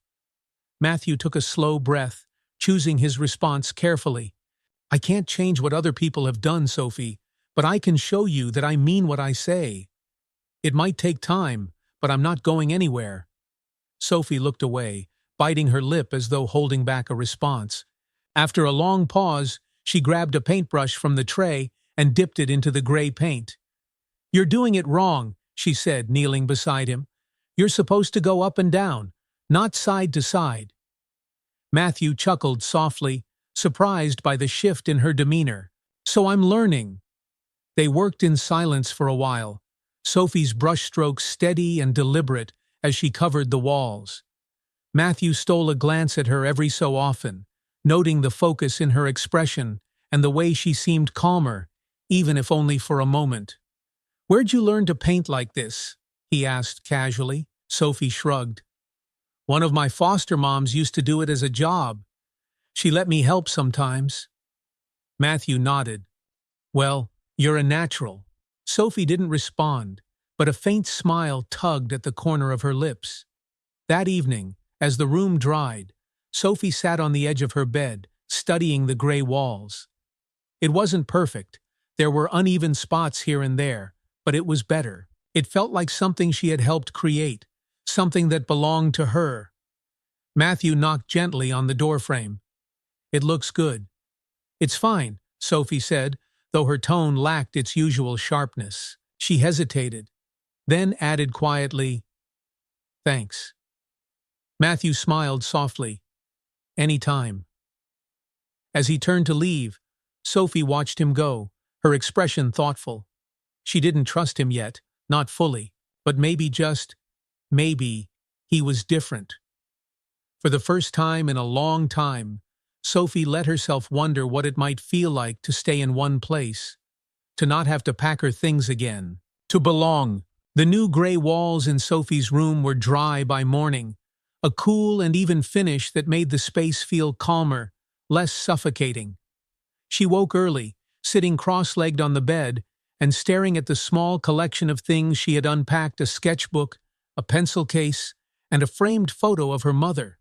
Matthew took a slow breath, choosing his response carefully. "I can't change what other people have done, Sophie, but I can show you that I mean what I say. It might take time, but I'm not going anywhere." Sophie looked away, biting her lip as though holding back a response. After a long pause, she grabbed a paintbrush from the tray and dipped it into the gray paint. "You're doing it wrong," she said, kneeling beside him. "You're supposed to go up and down, not side to side." Matthew chuckled softly, surprised by the shift in her demeanor. "So I'm learning." They worked in silence for a while, Sophie's brushstrokes steady and deliberate as she covered the walls. Matthew stole a glance at her every so often, noting the focus in her expression and the way she seemed calmer, even if only for a moment. "Where'd you learn to paint like this?" he asked casually. Sophie shrugged. "One of my foster moms used to do it as a job. She let me help sometimes." Matthew nodded. "Well, you're a natural." Sophie didn't respond, but a faint smile tugged at the corner of her lips. That evening, As the room dried, Sophie sat on the edge of her bed, studying the gray walls. It wasn't perfect. There were uneven spots here and there, but it was better. It felt like something she had helped create, something that belonged to her. Matthew knocked gently on the doorframe. "It looks good." "It's fine," Sophie said, though her tone lacked its usual sharpness. She hesitated, then added quietly, "Thanks." Matthew smiled softly. "Any time." As he turned to leave, Sophie watched him go, her expression thoughtful. She didn't trust him yet, not fully, but maybe, he was different. For the first time in a long time, Sophie let herself wonder what it might feel like to stay in one place, to not have to pack her things again, to belong. The new gray walls in Sophie's room were dry by morning, a cool and even finish that made the space feel calmer, less suffocating. She woke early, sitting cross-legged on the bed and staring at the small collection of things she had unpacked: a sketchbook, a pencil case, and a framed photo of her mother.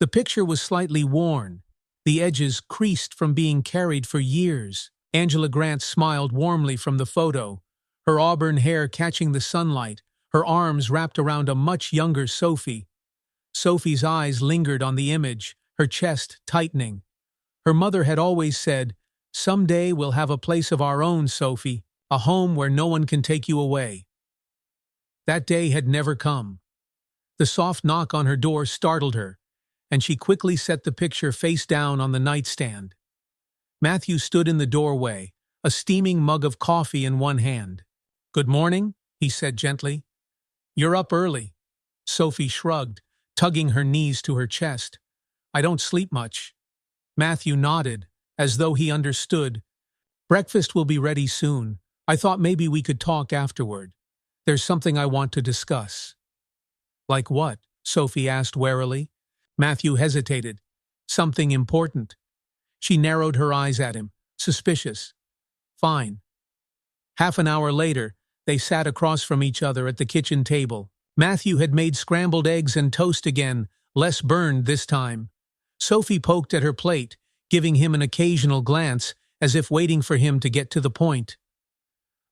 The picture was slightly worn, the edges creased from being carried for years. Angela Grant smiled warmly from the photo, her auburn hair catching the sunlight, her arms wrapped around a much younger Sophie. Sophie's eyes lingered on the image, her chest tightening. Her mother had always said, "Someday we'll have a place of our own, Sophie, a home where no one can take you away." That day had never come. The soft knock on her door startled her, and she quickly set the picture face down on the nightstand. Matthew stood in the doorway, a steaming mug of coffee in one hand. "Good morning," he said gently. "You're up early." Sophie shrugged, tugging her knees to her chest. "I don't sleep much." Matthew nodded, as though he understood. "Breakfast will be ready soon. I thought maybe we could talk afterward. There's something I want to discuss." "Like what?" Sophie asked warily. Matthew hesitated. "Something important." She narrowed her eyes at him, suspicious. "Fine." Half an hour later, they sat across from each other at the kitchen table. Matthew had made scrambled eggs and toast again, less burned this time. Sophie poked at her plate, giving him an occasional glance, as if waiting for him to get to the point.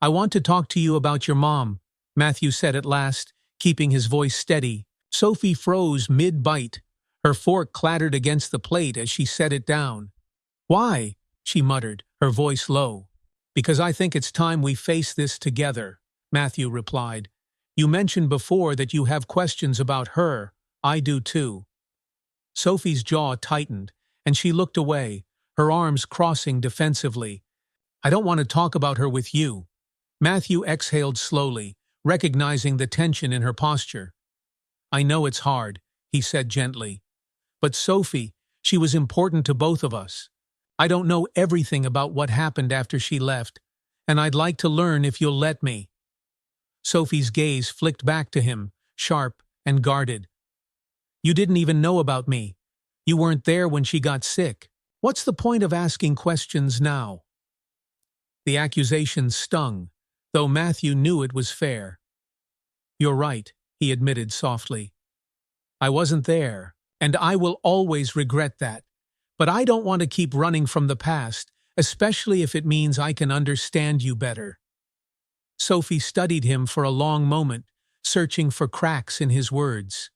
"I want to talk to you about your mom," Matthew said at last, keeping his voice steady. Sophie froze mid-bite. Her fork clattered against the plate as she set it down. "Why?" she muttered, her voice low. "Because I think it's time we face this together," Matthew replied. "You mentioned before that you have questions about her. I do too." Sophie's jaw tightened, and she looked away, her arms crossing defensively. "I don't want to talk about her with you." Matthew exhaled slowly, recognizing the tension in her posture. "I know it's hard," he said gently. "But Sophie, she was important to both of us. I don't know everything about what happened after she left, and I'd like to learn if you'll let me." Sophie's gaze flicked back to him, sharp and guarded. "You didn't even know about me. You weren't there when she got sick. What's the point of asking questions now?" The accusation stung, though Matthew knew it was fair. "You're right," he admitted softly. "I wasn't there, and I will always regret that. But I don't want to keep running from the past, especially if it means I can understand you better." Sophie studied him for a long moment, searching for cracks in his words.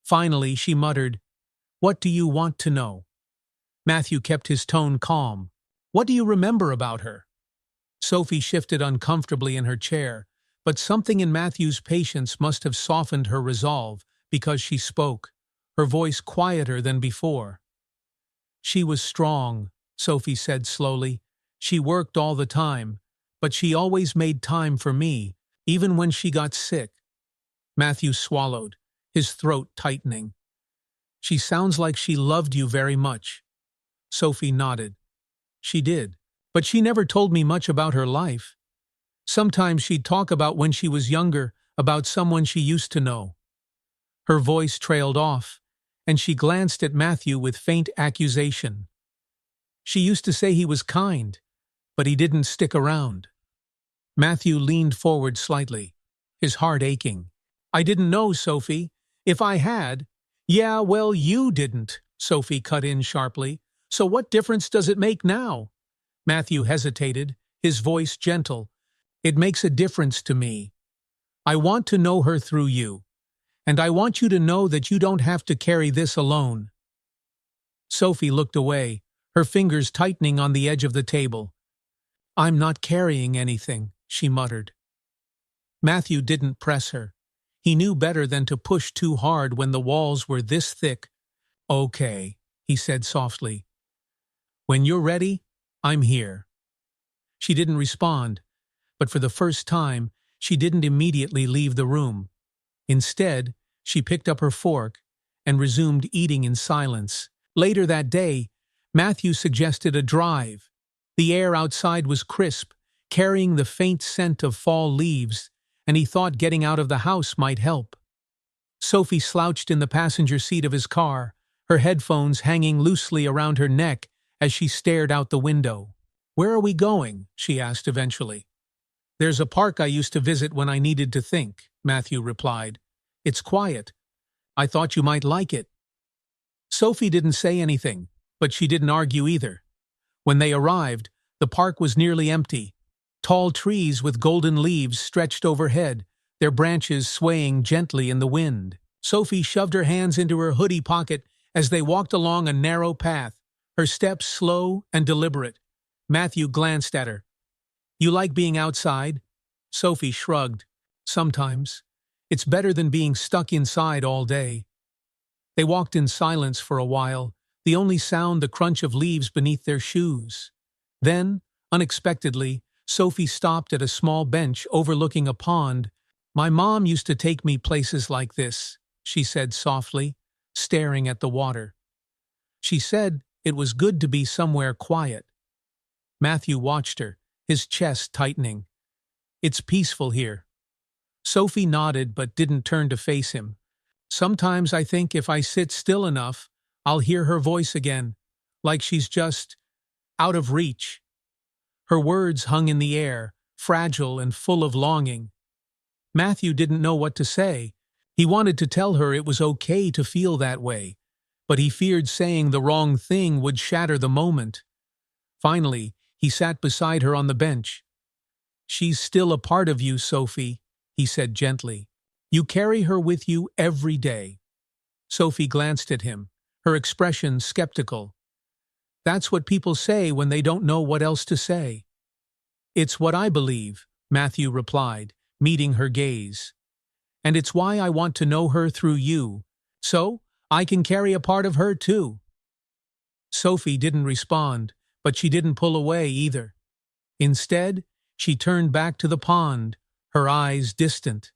Finally, she muttered, "What do you want to know?" Matthew kept his tone calm. "What do you remember about her?" Sophie shifted uncomfortably in her chair, but something in Matthew's patience must have softened her resolve, because she spoke, her voice quieter than before. "She was strong," Sophie said slowly. "She worked all the time, but she always made time for me, even when she got sick." Matthew swallowed, his throat tightening. "She sounds like she loved you very much." Sophie nodded. "She did, but she never told me much about her life. Sometimes she'd talk about when she was younger, about someone she used to know." Her voice trailed off, and she glanced at Matthew with faint accusation. "She used to say he was kind, but he didn't stick around." Matthew leaned forward slightly, his heart aching. "I didn't know, Sophie. If I had, Yeah, well, you didn't, Sophie cut in sharply. So what difference does it make now? Matthew hesitated, his voice gentle. It makes a difference to me. I want to know her through you, and I want you to know that you don't have to carry this alone. Sophie looked away, her fingers tightening on the edge of the table. I'm not carrying anything, she muttered. Matthew didn't press her. He knew better than to push too hard when the walls were this thick. Okay, he said softly. When you're ready, I'm here. She didn't respond, but for the first time, she didn't immediately leave the room. Instead, she picked up her fork and resumed eating in silence. Later that day, Matthew suggested a drive. The air outside was crisp, carrying the faint scent of fall leaves, and he thought getting out of the house might help. Sophie slouched in the passenger seat of his car, her headphones hanging loosely around her neck as she stared out the window. Where are we going? She asked eventually. There's a park I used to visit when I needed to think, Matthew replied. It's quiet. I thought you might like it. Sophie didn't say anything, but she didn't argue either. When they arrived, the park was nearly empty. Tall trees with golden leaves stretched overhead, their branches swaying gently in the wind. Sophie shoved her hands into her hoodie pocket as they walked along a narrow path, her steps slow and deliberate. Matthew glanced at her. You like being outside? Sophie shrugged. Sometimes. It's better than being stuck inside all day. They walked in silence for a while, the only sound the crunch of leaves beneath their shoes. Then, unexpectedly, Sophie stopped at a small bench overlooking a pond. My mom used to take me places like this, she said softly, staring at the water. She said it was good to be somewhere quiet. Matthew watched her, his chest tightening. It's peaceful here. Sophie nodded but didn't turn to face him. Sometimes I think if I sit still enough, I'll hear her voice again, like she's just out of reach. Her words hung in the air, fragile and full of longing. Matthew didn't know what to say. He wanted to tell her it was okay to feel that way, but he feared saying the wrong thing would shatter the moment. Finally, he sat beside her on the bench. She's still a part of you, Sophie, he said gently. You carry her with you every day. Sophie glanced at him, her expression skeptical. That's what people say when they don't know what else to say. It's what I believe, Matthew replied, meeting her gaze. And it's why I want to know her through you, so I can carry a part of her too. Sophie didn't respond, but she didn't pull away either. Instead, she turned back to the pond, her eyes distant.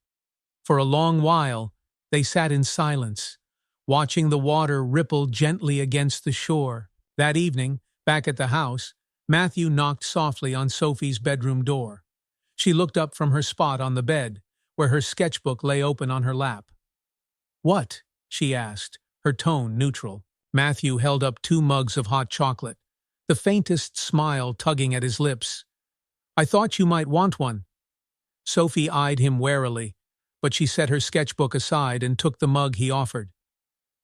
For a long while, they sat in silence, watching the water ripple gently against the shore. That evening, back at the house, Matthew knocked softly on Sophie's bedroom door. She looked up from her spot on the bed, where her sketchbook lay open on her lap. What? She asked, her tone neutral. Matthew held up 2 mugs of hot chocolate, the faintest smile tugging at his lips. I thought you might want one. Sophie eyed him warily, but she set her sketchbook aside and took the mug he offered.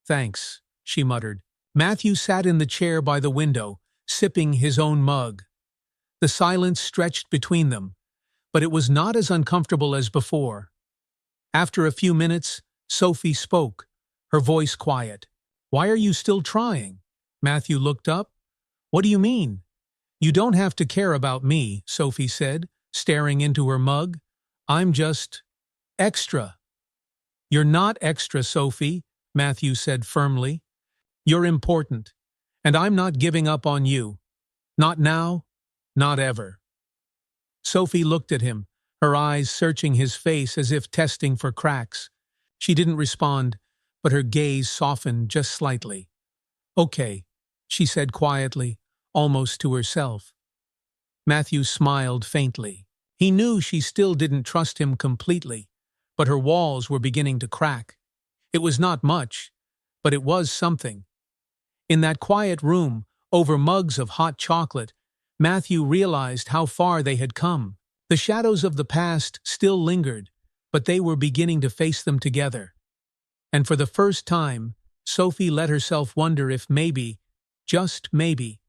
Thanks, she muttered. Matthew sat in the chair by the window, sipping his own mug. The silence stretched between them, but it was not as uncomfortable as before. After a few minutes, Sophie spoke, her voice quiet. Why are you still trying? Matthew looked up. What do you mean? You don't have to care about me, Sophie said, staring into her mug. I'm just extra. You're not extra, Sophie, Matthew said firmly. You're important, and I'm not giving up on you. Not now, not ever. Sophie looked at him, her eyes searching his face as if testing for cracks. She didn't respond, but her gaze softened just slightly. Okay, she said quietly, almost to herself. Matthew smiled faintly. He knew she still didn't trust him completely, but her walls were beginning to crack. It was not much, but it was something. In that quiet room, over mugs of hot chocolate, Matthew realized how far they had come. The shadows of the past still lingered, but they were beginning to face them together. And for the first time, Sophie let herself wonder if maybe, just maybe,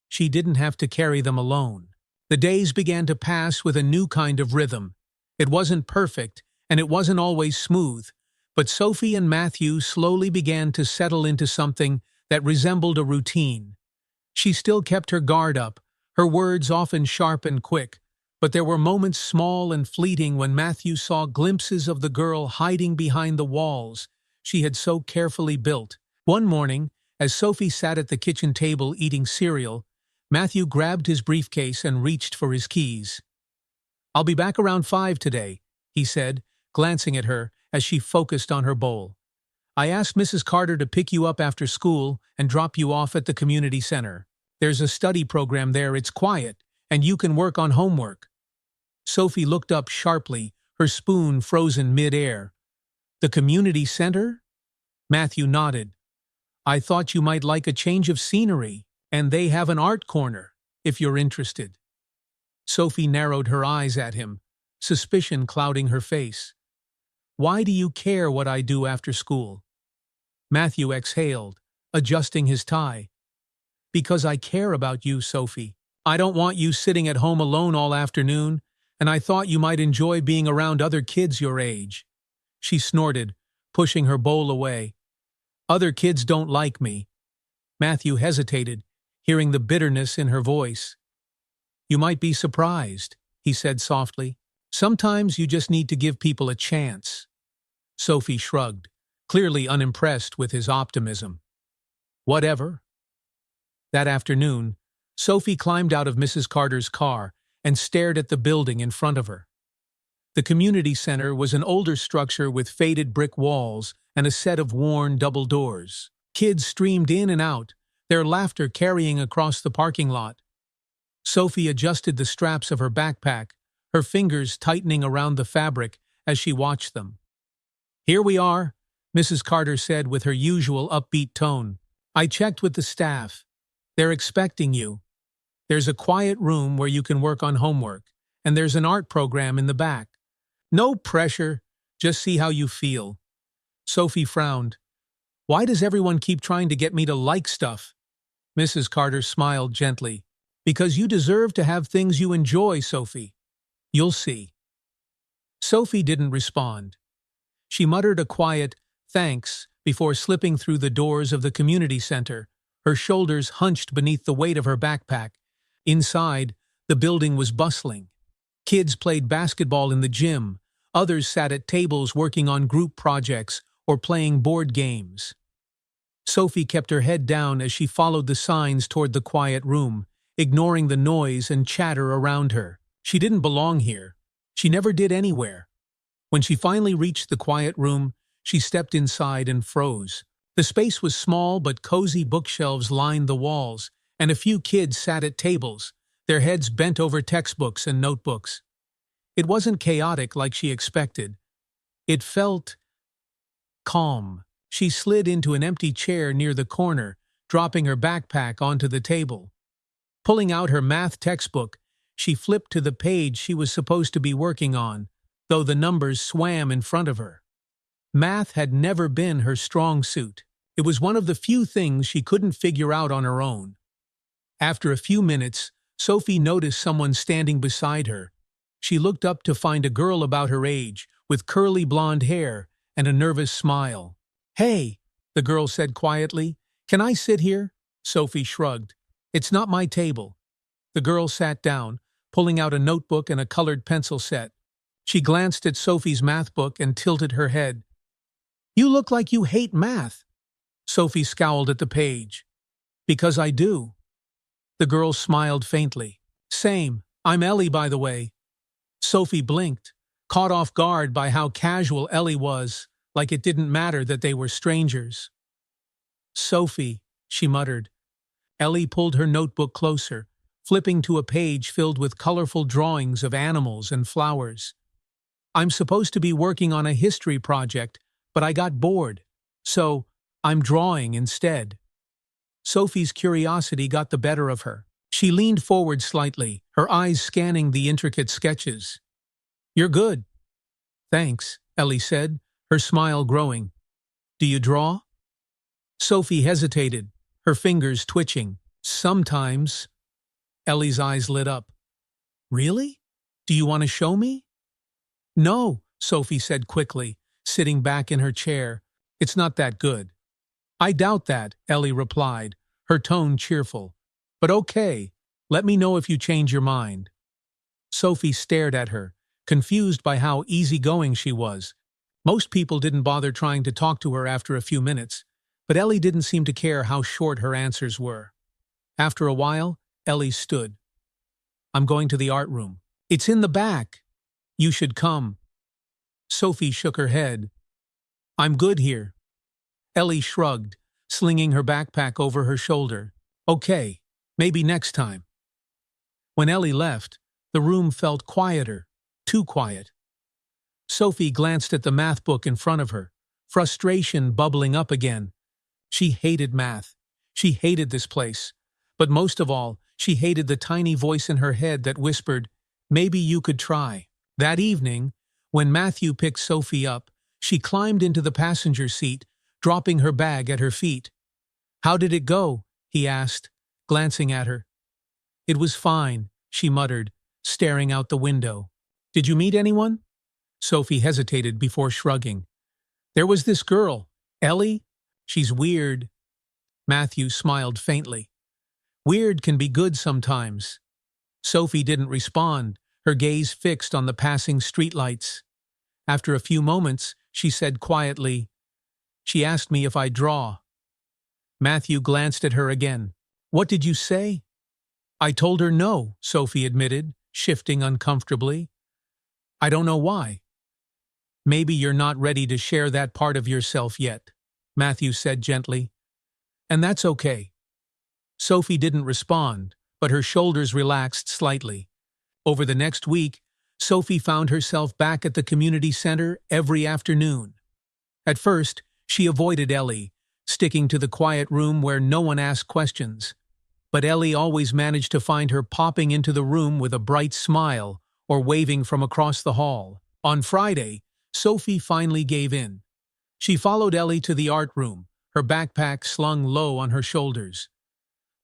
she didn't have to carry them alone. The days began to pass with a new kind of rhythm. It wasn't perfect, and it wasn't always smooth, but Sophie and Matthew slowly began to settle into something that resembled a routine. She still kept her guard up, her words often sharp and quick, but there were moments small and fleeting when Matthew saw glimpses of the girl hiding behind the walls she had so carefully built. One morning, as Sophie sat at the kitchen table eating cereal, Matthew grabbed his briefcase and reached for his keys. "I'll be back around 5 today," he said, glancing at her as she focused on her bowl. "I asked Mrs. Carter to pick you up after school and drop you off at the community center. There's a study program there, it's quiet, and you can work on homework." Sophie looked up sharply, her spoon frozen mid-air. "The community center?" Matthew nodded. "I thought you might like a change of scenery, and they have an art corner, if you're interested." Sophie narrowed her eyes at him, suspicion clouding her face. "Why do you care what I do after school?" Matthew exhaled, adjusting his tie. "Because I care about you, Sophie. I don't want you sitting at home alone all afternoon, and I thought you might enjoy being around other kids your age." She snorted, pushing her bowl away. "Other kids don't like me." Matthew hesitated, hearing the bitterness in her voice. "You might be surprised," he said softly. "Sometimes you just need to give people a chance." Sophie shrugged, clearly unimpressed with his optimism. "Whatever." That afternoon, Sophie climbed out of Mrs. Carter's car and stared at the building in front of her. The community center was an older structure with faded brick walls and a set of worn double doors. Kids streamed in and out, their laughter carrying across the parking lot. Sophie adjusted the straps of her backpack, her fingers tightening around the fabric as she watched them. "Here we are," Mrs. Carter said with her usual upbeat tone. "I checked with the staff. They're expecting you. There's a quiet room where you can work on homework, and there's an art program in the back. No pressure, just see how you feel." Sophie frowned. "Why does everyone keep trying to get me to like stuff?" Mrs. Carter smiled gently. "Because you deserve to have things you enjoy, Sophie. You'll see." Sophie didn't respond. She muttered a quiet, "Thanks," before slipping through the doors of the community center, her shoulders hunched beneath the weight of her backpack. Inside, the building was bustling. Kids played basketball in the gym, others sat at tables working on group projects or playing board games. Sophie kept her head down as she followed the signs toward the quiet room, ignoring the noise and chatter around her. She didn't belong here. She never did anywhere. When she finally reached the quiet room, she stepped inside and froze. The space was small, but cozy bookshelves lined the walls, and a few kids sat at tables, their heads bent over textbooks and notebooks. It wasn't chaotic like she expected. It felt calm. She slid into an empty chair near the corner, dropping her backpack onto the table. Pulling out her math textbook, she flipped to the page she was supposed to be working on, though the numbers swam in front of her. Math had never been her strong suit. It was one of the few things she couldn't figure out on her own. After a few minutes, Sophie noticed someone standing beside her. She looked up to find a girl about her age, with curly blonde hair and a nervous smile. "Hey," the girl said quietly. "Can I sit here?" Sophie shrugged. "It's not my table." The girl sat down, pulling out a notebook and a colored pencil set. She glanced at Sophie's math book and tilted her head. "You look like you hate math." Sophie scowled at the page. "Because I do." The girl smiled faintly. "Same. I'm Ellie, by the way." Sophie blinked, caught off guard by how casual Ellie was, like it didn't matter that they were strangers. "Sophie," she muttered. Ellie pulled her notebook closer, flipping to a page filled with colorful drawings of animals and flowers. "I'm supposed to be working on a history project, but I got bored. So, I'm drawing instead." Sophie's curiosity got the better of her. She leaned forward slightly, her eyes scanning the intricate sketches. "You're good." "Thanks," Ellie said, her smile growing. "Do you draw?" Sophie hesitated, her fingers twitching. Sometimes. Ellie's eyes lit up. Really? Do you want to show me? No, Sophie said quickly, sitting back in her chair. It's not that good. I doubt that, Ellie replied, her tone cheerful. But okay, let me know if you change your mind. Sophie stared at her, confused by how easygoing she was. Most people didn't bother trying to talk to her after a few minutes, but Ellie didn't seem to care how short her answers were. After a while, Ellie stood. I'm going to the art room. It's in the back. You should come. Sophie shook her head. I'm good here. Ellie shrugged, slinging her backpack over her shoulder. Okay, maybe next time. When Ellie left, the room felt quieter, too quiet. Sophie glanced at the math book in front of her, frustration bubbling up again. She hated math. She hated this place. But most of all, she hated the tiny voice in her head that whispered, maybe you could try. That evening, when Matthew picked Sophie up, she climbed into the passenger seat, dropping her bag at her feet. How did it go? He asked, glancing at her. It was fine, she muttered, staring out the window. Did you meet anyone? Sophie hesitated before shrugging. There was this girl, Ellie. She's weird. Matthew smiled faintly. Weird can be good sometimes. Sophie didn't respond, her gaze fixed on the passing streetlights. After a few moments, she said quietly, she asked me if I draw. Matthew glanced at her again. What did you say? I told her no, Sophie admitted, shifting uncomfortably. I don't know why. Maybe you're not ready to share that part of yourself yet, Matthew said gently. And that's okay. Sophie didn't respond, but her shoulders relaxed slightly. Over the next week, Sophie found herself back at the community center every afternoon. At first, she avoided Ellie, sticking to the quiet room where no one asked questions. But Ellie always managed to find her popping into the room with a bright smile or waving from across the hall. On Friday, Sophie finally gave in. She followed Ellie to the art room, her backpack slung low on her shoulders.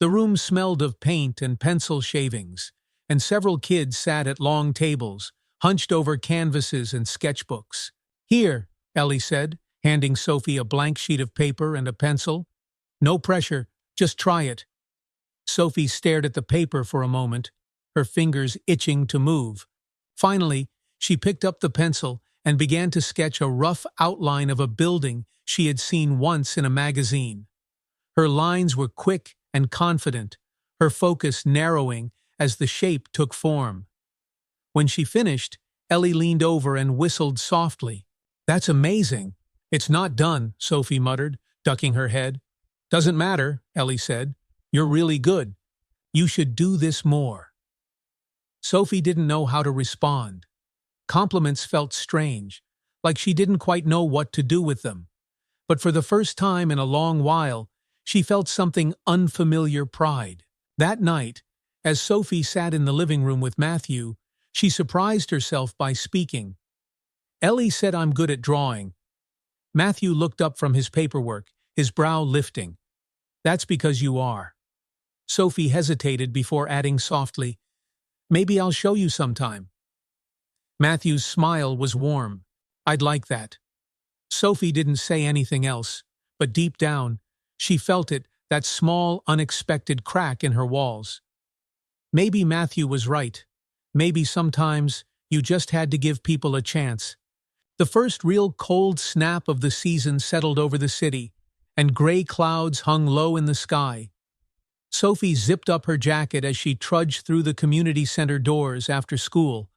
The room smelled of paint and pencil shavings, and several kids sat at long tables, hunched over canvases and sketchbooks. Here, Ellie said, handing Sophie a blank sheet of paper and a pencil. No pressure, just try it. Sophie stared at the paper for a moment, her fingers itching to move. Finally, she picked up the pencil and began to sketch a rough outline of a building she had seen once in a magazine. Her lines were quick and confident, her focus narrowing as the shape took form. When she finished, Ellie leaned over and whistled softly. That's amazing. It's not done, Sophie muttered, ducking her head. Doesn't matter, Ellie said. You're really good. You should do this more. Sophie didn't know how to respond. Compliments felt strange, like she didn't quite know what to do with them. But for the first time in a long while, she felt something unfamiliar pride. That night, as Sophie sat in the living room with Matthew, she surprised herself by speaking. Ellie said I'm good at drawing. Matthew looked up from his paperwork, his brow lifting. That's because you are. Sophie hesitated before adding softly, maybe I'll show you sometime. Matthew's smile was warm. I'd like that. Sophie didn't say anything else, but deep down, she felt it, that small, unexpected crack in her walls. Maybe Matthew was right. Maybe sometimes you just had to give people a chance. The first real cold snap of the season settled over the city, and gray clouds hung low in the sky. Sophie zipped up her jacket as she trudged through the community center doors after school,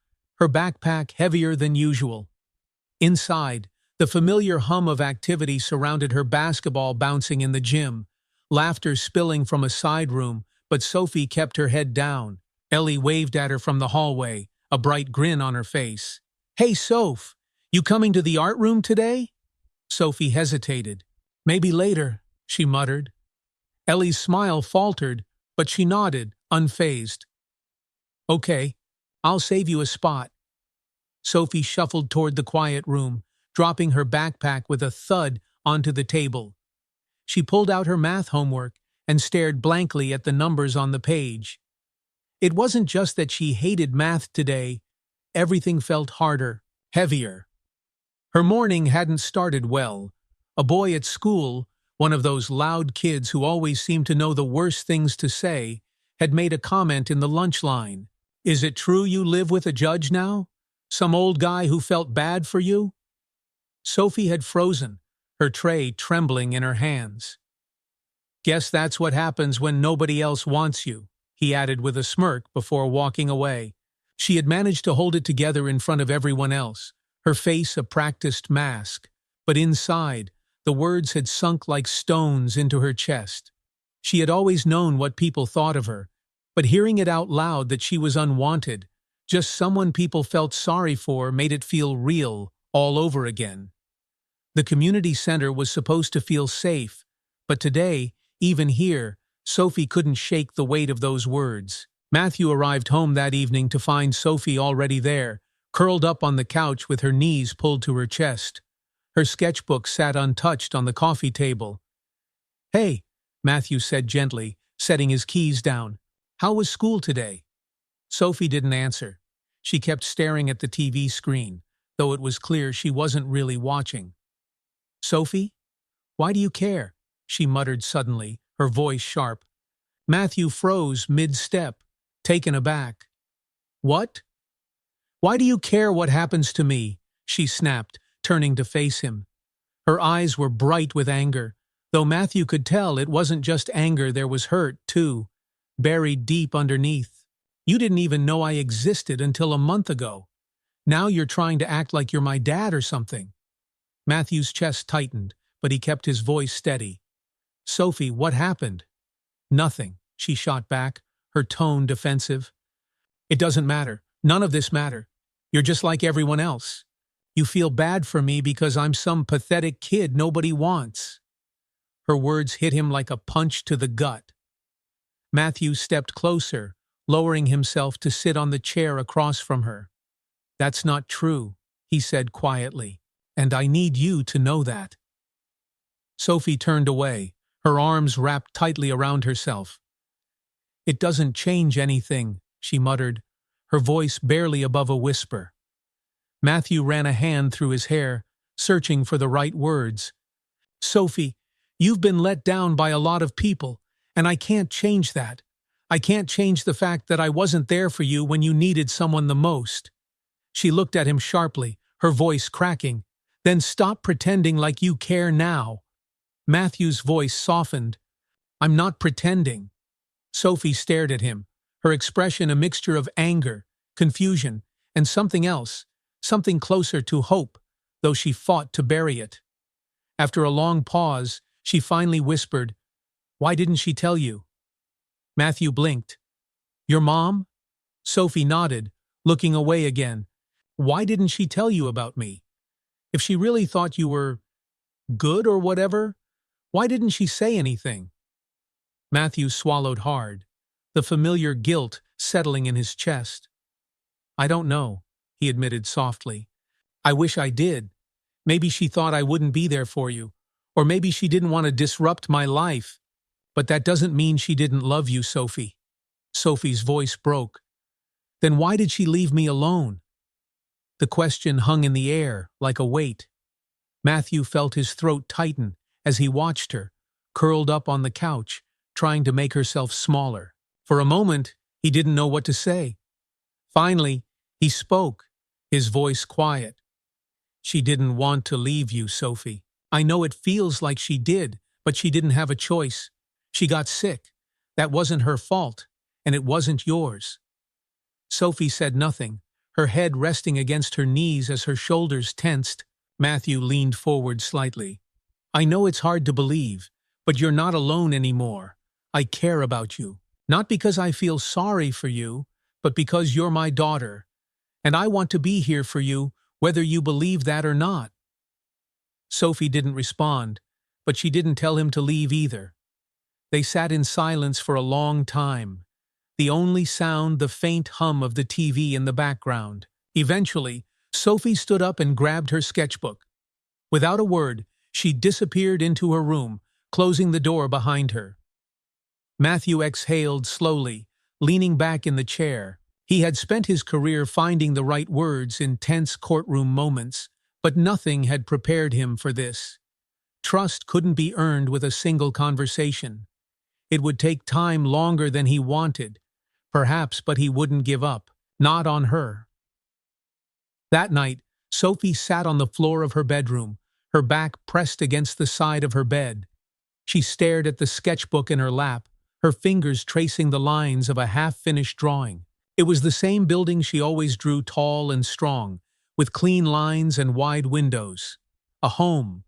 her backpack heavier than usual. Inside, the familiar hum of activity surrounded her, basketball bouncing in the gym, laughter spilling from a side room, but Sophie kept her head down. Ellie waved at her from the hallway, a bright grin on her face. Hey, Soph, you coming to the art room today? Sophie hesitated. Maybe later, she muttered. Ellie's smile faltered, but she nodded, unfazed. Okay, I'll save you a spot. Sophie shuffled toward the quiet room, dropping her backpack with a thud onto the table. She pulled out her math homework and stared blankly at the numbers on the page. It wasn't just that she hated math today. Everything felt harder, heavier. Her morning hadn't started well. A boy at school, one of those loud kids who always seemed to know the worst things to say, had made a comment in the lunch line. "Is it true you live with a judge now? Some old guy who felt bad for you?" Sophie had frozen, her tray trembling in her hands. "Guess that's what happens when nobody else wants you," he added with a smirk before walking away. She had managed to hold it together in front of everyone else, her face a practiced mask, but inside, the words had sunk like stones into her chest. She had always known what people thought of her, but hearing it out loud that she was unwanted, just someone people felt sorry for, made it feel real all over again. The community center was supposed to feel safe, but today, even here, Sophie couldn't shake the weight of those words. Matthew arrived home that evening to find Sophie already there, curled up on the couch with her knees pulled to her chest. Her sketchbook sat untouched on the coffee table. "Hey," Matthew said gently, setting his keys down. "How was school today?" Sophie didn't answer. She kept staring at the TV screen, though it was clear she wasn't really watching. "Sophie? Why do you care?" she muttered suddenly, her voice sharp. Matthew froze mid-step, taken aback. "What? Why do you care what happens to me?" she snapped, turning to face him. Her eyes were bright with anger, though Matthew could tell it wasn't just anger, there was hurt, too, buried deep underneath. "You didn't even know I existed until a month ago. Now you're trying to act like you're my dad or something." Matthew's chest tightened, but he kept his voice steady. "Sophie, what happened?" "Nothing," she shot back, her tone defensive. "It doesn't matter. None of this matter. You're just like everyone else. You feel bad for me because I'm some pathetic kid nobody wants." Her words hit him like a punch to the gut. Matthew stepped closer, lowering himself to sit on the chair across from her. "That's not true," he said quietly, "and I need you to know that." Sophie turned away, her arms wrapped tightly around herself. "It doesn't change anything," she muttered, her voice barely above a whisper. Matthew ran a hand through his hair, searching for the right words. "Sophie, you've been let down by a lot of people, and I can't change that. I can't change the fact that I wasn't there for you when you needed someone the most." She looked at him sharply, her voice cracking. "Then stop pretending like you care now." Matthew's voice softened. "I'm not pretending." Sophie stared at him, her expression a mixture of anger, confusion, and something else, something closer to hope, though she fought to bury it. After a long pause, she finally whispered, "Why didn't she tell you?" Matthew blinked. "Your mom?" Sophie nodded, looking away again. "Why didn't she tell you about me? If she really thought you were good or whatever, why didn't she say anything?" Matthew swallowed hard, the familiar guilt settling in his chest. "I don't know," he admitted softly. "I wish I did. Maybe she thought I wouldn't be there for you, or maybe she didn't want to disrupt my life. But that doesn't mean she didn't love you, Sophie." Sophie's voice broke. "Then why did she leave me alone?" The question hung in the air, like a weight. Matthew felt his throat tighten as he watched her, curled up on the couch, trying to make herself smaller. For a moment, he didn't know what to say. Finally, he spoke, his voice quiet. "She didn't want to leave you, Sophie. I know it feels like she did, but she didn't have a choice. She got sick. That wasn't her fault, and it wasn't yours." Sophie said nothing, her head resting against her knees as her shoulders tensed. Matthew leaned forward slightly. "I know it's hard to believe, but you're not alone anymore. I care about you. Not because I feel sorry for you, but because you're my daughter. And I want to be here for you, whether you believe that or not." Sophie didn't respond, but she didn't tell him to leave either. They sat in silence for a long time, the only sound the faint hum of the TV in the background. Eventually, Sophie stood up and grabbed her sketchbook. Without a word, she disappeared into her room, closing the door behind her. Matthew exhaled slowly, leaning back in the chair. He had spent his career finding the right words in tense courtroom moments, but nothing had prepared him for this. Trust couldn't be earned with a single conversation. It would take time longer than he wanted, perhaps, but he wouldn't give up, not on her. That night, Sophie sat on the floor of her bedroom, her back pressed against the side of her bed. She stared at the sketchbook in her lap, her fingers tracing the lines of a half-finished drawing. It was the same building she always drew, tall and strong, with clean lines and wide windows. A home.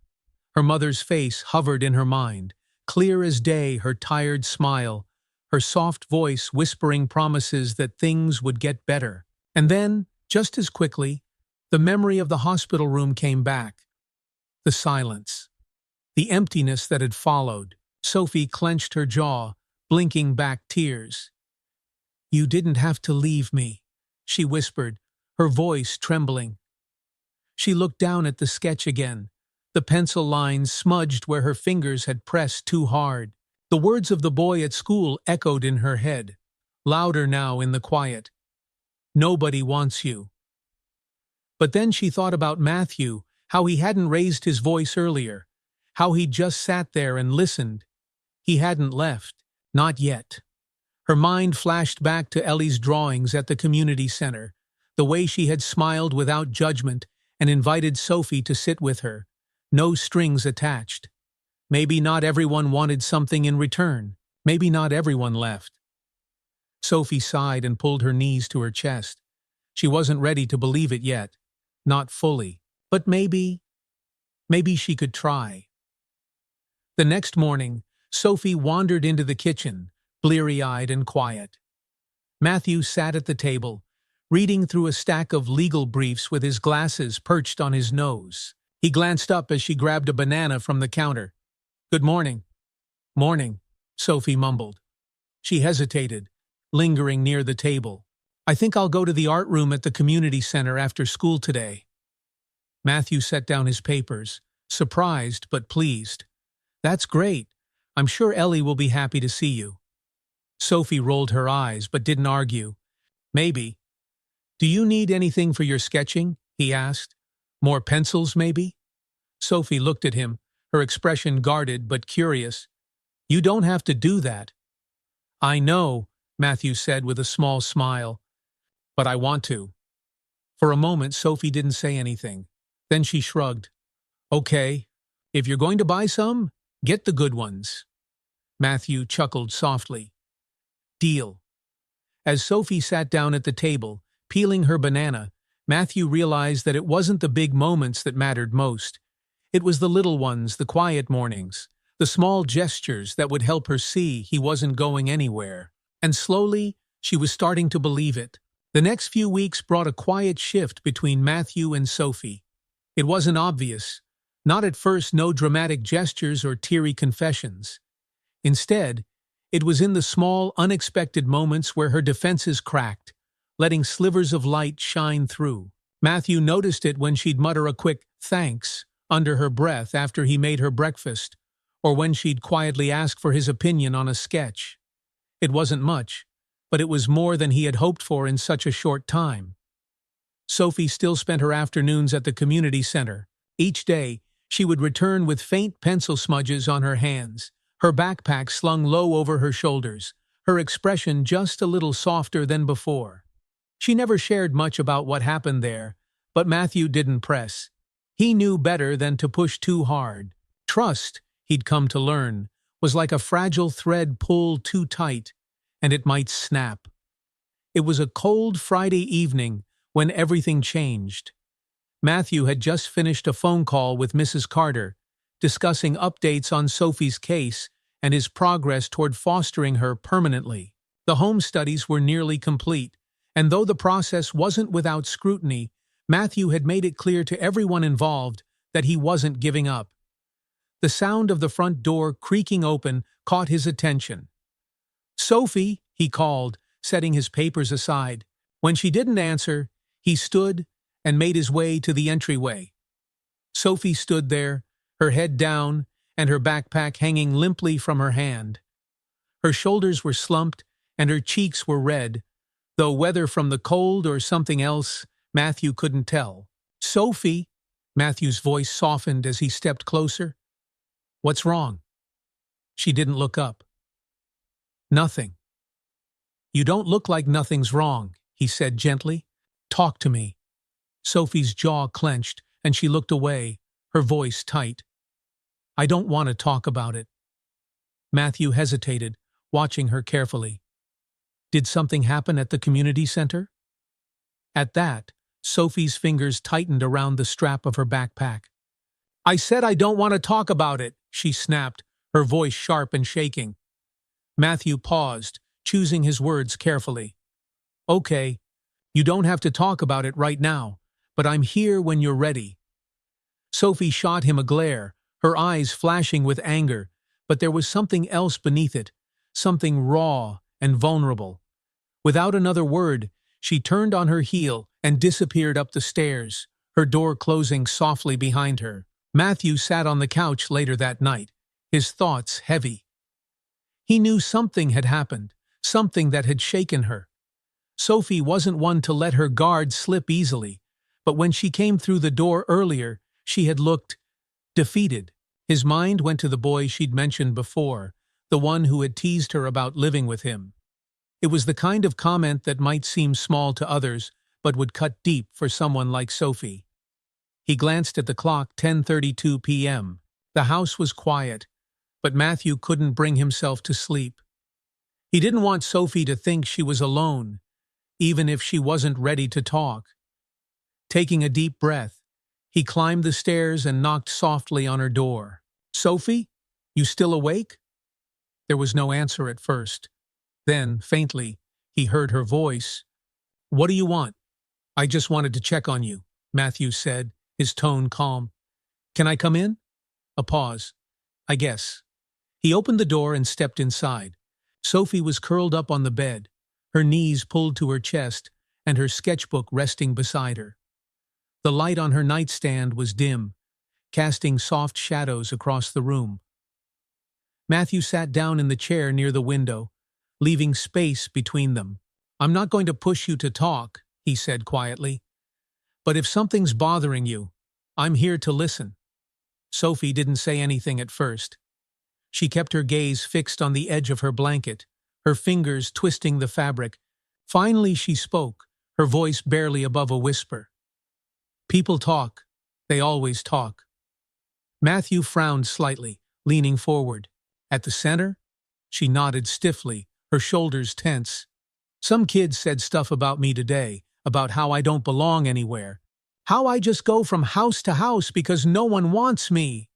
Her mother's face hovered in her mind, clear as day, her tired smile, her soft voice whispering promises that things would get better. And then, just as quickly, the memory of the hospital room came back. The silence. The emptiness that had followed. Sophie clenched her jaw, blinking back tears. "You didn't have to leave me," she whispered, her voice trembling. She looked down at the sketch again, the pencil lines smudged where her fingers had pressed too hard. The words of the boy at school echoed in her head, louder now in the quiet. "Nobody wants you." But then she thought about Matthew, how he hadn't raised his voice earlier, how he'd just sat there and listened. He hadn't left, not yet. Her mind flashed back to Ellie's drawings at the community center, the way she had smiled without judgment and invited Sophie to sit with her, no strings attached. Maybe not everyone wanted something in return. Maybe not everyone left. Sophie sighed and pulled her knees to her chest. She wasn't ready to believe it yet. Not fully. But maybe she could try. The next morning, Sophie wandered into the kitchen, bleary-eyed and quiet. Matthew sat at the table, reading through a stack of legal briefs with his glasses perched on his nose. He glanced up as she grabbed a banana from the counter. "Good morning." "Morning," Sophie mumbled. She hesitated, lingering near the table. "I think I'll go to the art room at the community center after school today." Matthew set down his papers, surprised but pleased. "That's great. I'm sure Ellie will be happy to see you." Sophie rolled her eyes but didn't argue. "Maybe." "Do you need anything for your sketching?" he asked. "More pencils, maybe?" Sophie looked at him, her expression guarded but curious. "You don't have to do that." "I know," Matthew said with a small smile. "But I want to." For a moment, Sophie didn't say anything. Then she shrugged. "Okay, if you're going to buy some, get the good ones." Matthew chuckled softly. "Deal." As Sophie sat down at the table, peeling her banana, Matthew realized that it wasn't the big moments that mattered most. It was the little ones, the quiet mornings, the small gestures that would help her see he wasn't going anywhere. And slowly, she was starting to believe it. The next few weeks brought a quiet shift between Matthew and Sophie. It wasn't obvious. Not at first, no dramatic gestures or teary confessions. Instead, it was in the small, unexpected moments where her defenses cracked, letting slivers of light shine through. Matthew noticed it when she'd mutter a quick "thanks" under her breath after he made her breakfast, or when she'd quietly ask for his opinion on a sketch. It wasn't much, but it was more than he had hoped for in such a short time. Sophie still spent her afternoons at the community center. Each day, she would return with faint pencil smudges on her hands, her backpack slung low over her shoulders, her expression just a little softer than before. She never shared much about what happened there, but Matthew didn't press. He knew better than to push too hard. Trust, he'd come to learn, was like a fragile thread pulled too tight, and it might snap. It was a cold Friday evening when everything changed. Matthew had just finished a phone call with Mrs. Carter, discussing updates on Sophie's case and his progress toward fostering her permanently. The home studies were nearly complete, and though the process wasn't without scrutiny, Matthew had made it clear to everyone involved that he wasn't giving up. The sound of the front door creaking open caught his attention. "Sophie," he called, setting his papers aside. When she didn't answer, he stood and made his way to the entryway. Sophie stood there, her head down, and her backpack hanging limply from her hand. Her shoulders were slumped, and her cheeks were red, though whether from the cold or something else, Matthew couldn't tell. "Sophie," Matthew's voice softened as he stepped closer. "What's wrong?" She didn't look up. "Nothing." "You don't look like nothing's wrong," he said gently. "Talk to me." Sophie's jaw clenched, and she looked away, her voice tight. "I don't want to talk about it." Matthew hesitated, watching her carefully. "Did something happen at the community center?" At that, Sophie's fingers tightened around the strap of her backpack. "I said I don't want to talk about it," she snapped, her voice sharp and shaking. Matthew paused, choosing his words carefully. "Okay, you don't have to talk about it right now, but I'm here when you're ready." Sophie shot him a glare, her eyes flashing with anger, but there was something else beneath it, something raw and vulnerable. Without another word, she turned on her heel and disappeared up the stairs, her door closing softly behind her. Matthew sat on the couch later that night, his thoughts heavy. He knew something had happened, something that had shaken her. Sophie wasn't one to let her guard slip easily, but when she came through the door earlier, she had looked defeated. His mind went to the boy she'd mentioned before, the one who had teased her about living with him. It was the kind of comment that might seem small to others, but would cut deep for someone like Sophie. He glanced at the clock, 10:32 p.m. The house was quiet, but Matthew couldn't bring himself to sleep. He didn't want Sophie to think she was alone, even if she wasn't ready to talk. Taking a deep breath, he climbed the stairs and knocked softly on her door. "Sophie, you still awake?" There was no answer at first. Then, faintly, he heard her voice. "What do you want?" "I just wanted to check on you," Matthew said, his tone calm. "Can I come in?" A pause. "I guess." He opened the door and stepped inside. Sophie was curled up on the bed, her knees pulled to her chest, and her sketchbook resting beside her. The light on her nightstand was dim, casting soft shadows across the room. Matthew sat down in the chair near the window, leaving space between them. "I'm not going to push you to talk," he said quietly. "But if something's bothering you, I'm here to listen." Sophie didn't say anything at first. She kept her gaze fixed on the edge of her blanket, her fingers twisting the fabric. Finally she spoke, her voice barely above a whisper. "People talk. They always talk." Matthew frowned slightly, leaning forward. "At the center?" She nodded stiffly, her shoulders tense. "Some kid said stuff about me today, about how I don't belong anywhere. How I just go from house to house because no one wants me."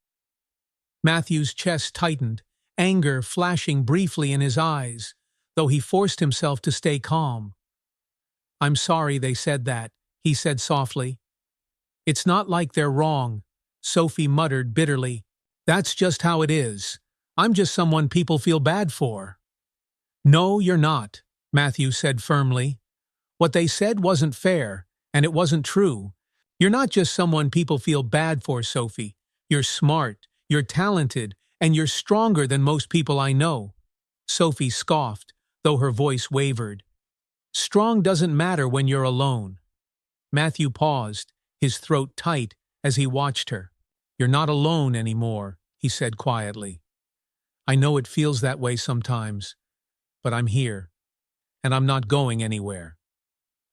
Matthew's chest tightened, anger flashing briefly in his eyes, though he forced himself to stay calm. "I'm sorry they said that," he said softly. "It's not like they're wrong," Sophie muttered bitterly. "That's just how it is. I'm just someone people feel bad for." "No, you're not," Matthew said firmly. "What they said wasn't fair, and it wasn't true. You're not just someone people feel bad for, Sophie. You're smart, you're talented, and you're stronger than most people I know." Sophie scoffed, though her voice wavered. "Strong doesn't matter when you're alone." Matthew paused, his throat tight as he watched her. "You're not alone anymore," he said quietly. "I know it feels that way sometimes, but I'm here, and I'm not going anywhere."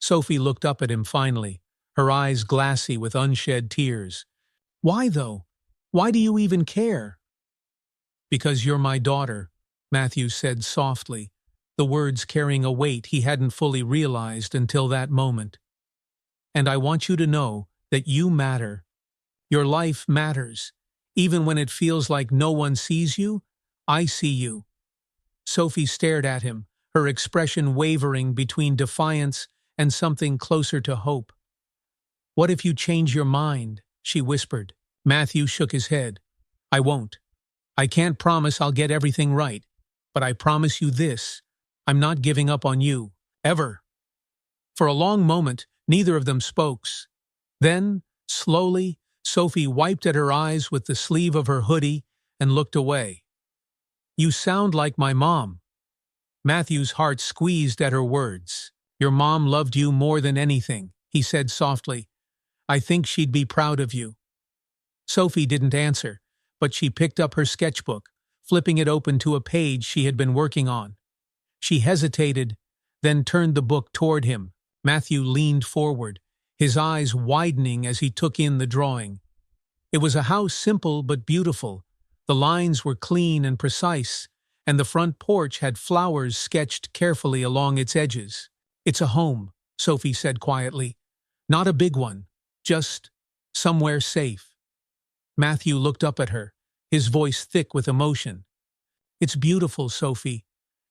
Sophie looked up at him finally, her eyes glassy with unshed tears. "Why, though? Why do you even care?" "Because you're my daughter," Matthew said softly, the words carrying a weight he hadn't fully realized until that moment. "And I want you to know that you matter. Your life matters. Even when it feels like no one sees you, I see you." Sophie stared at him, her expression wavering between defiance and something closer to hope. "What if you change your mind?" she whispered. Matthew shook his head. "I won't. I can't promise I'll get everything right, but I promise you this: I'm not giving up on you, ever." For a long moment, neither of them spoke. Then, slowly, Sophie wiped at her eyes with the sleeve of her hoodie, and looked away. "You sound like my mom." Matthew's heart squeezed at her words. "Your mom loved you more than anything," he said softly. "I think she'd be proud of you." Sophie didn't answer, but she picked up her sketchbook, flipping it open to a page she had been working on. She hesitated, then turned the book toward him. Matthew leaned forward, his eyes widening as he took in the drawing. It was a house simple but beautiful. The lines were clean and precise, and the front porch had flowers sketched carefully along its edges. "It's a home," Sophie said quietly. "Not a big one, just somewhere safe." Matthew looked up at her, his voice thick with emotion. "It's beautiful, Sophie."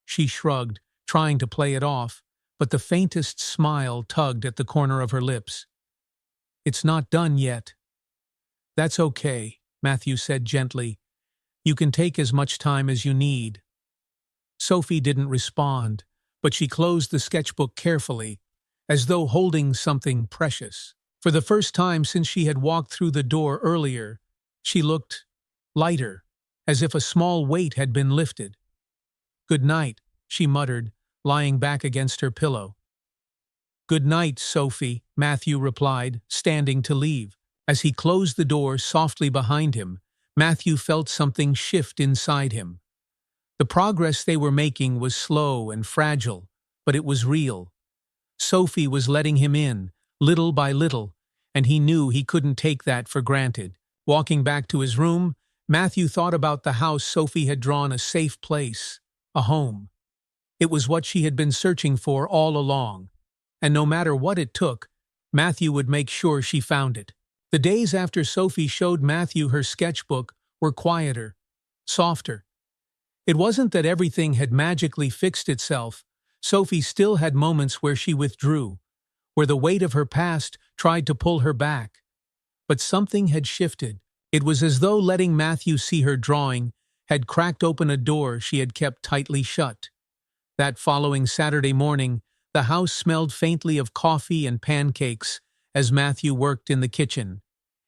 She shrugged, trying to play it off, but the faintest smile tugged at the corner of her lips. "It's not done yet." "That's okay," Matthew said gently. "You can take as much time as you need." Sophie didn't respond, but she closed the sketchbook carefully, as though holding something precious. For the first time since she had walked through the door earlier, she looked lighter, as if a small weight had been lifted. "Good night," she muttered, lying back against her pillow. "Good night, Sophie," Matthew replied, standing to leave. As he closed the door softly behind him, Matthew felt something shift inside him. The progress they were making was slow and fragile, but it was real. Sophie was letting him in, little by little, and he knew he couldn't take that for granted. Walking back to his room, Matthew thought about the house Sophie had drawn a safe place, a home. It was what she had been searching for all along, and no matter what it took, Matthew would make sure she found it. The days after Sophie showed Matthew her sketchbook were quieter, softer. It wasn't that everything had magically fixed itself. Sophie still had moments where she withdrew, where the weight of her past tried to pull her back. But something had shifted. It was as though letting Matthew see her drawing had cracked open a door she had kept tightly shut. That following Saturday morning, the house smelled faintly of coffee and pancakes as Matthew worked in the kitchen.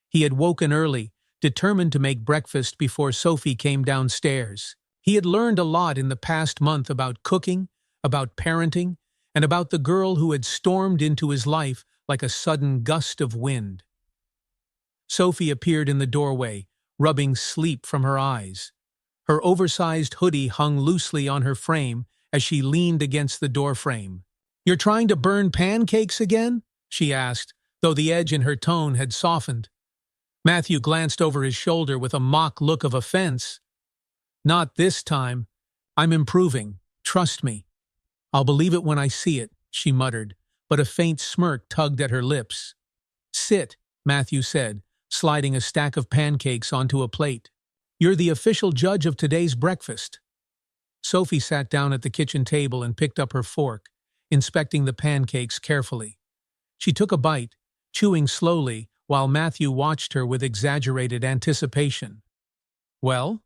He had woken early, determined to make breakfast before Sophie came downstairs. He had learned a lot in the past month about cooking, about parenting, and about the girl who had stormed into his life like a sudden gust of wind. Sophie appeared in the doorway, rubbing sleep from her eyes. Her oversized hoodie hung loosely on her frame as she leaned against the doorframe. "You're trying to burn pancakes again?" she asked, though the edge in her tone had softened. Matthew glanced over his shoulder with a mock look of offense. "Not this time. I'm improving. Trust me." "I'll believe it when I see it," she muttered, but a faint smirk tugged at her lips. "Sit," Matthew said, sliding a stack of pancakes onto a plate. "You're the official judge of today's breakfast." Sophie sat down at the kitchen table and picked up her fork, inspecting the pancakes carefully. She took a bite, chewing slowly, while Matthew watched her with exaggerated anticipation. "Well?"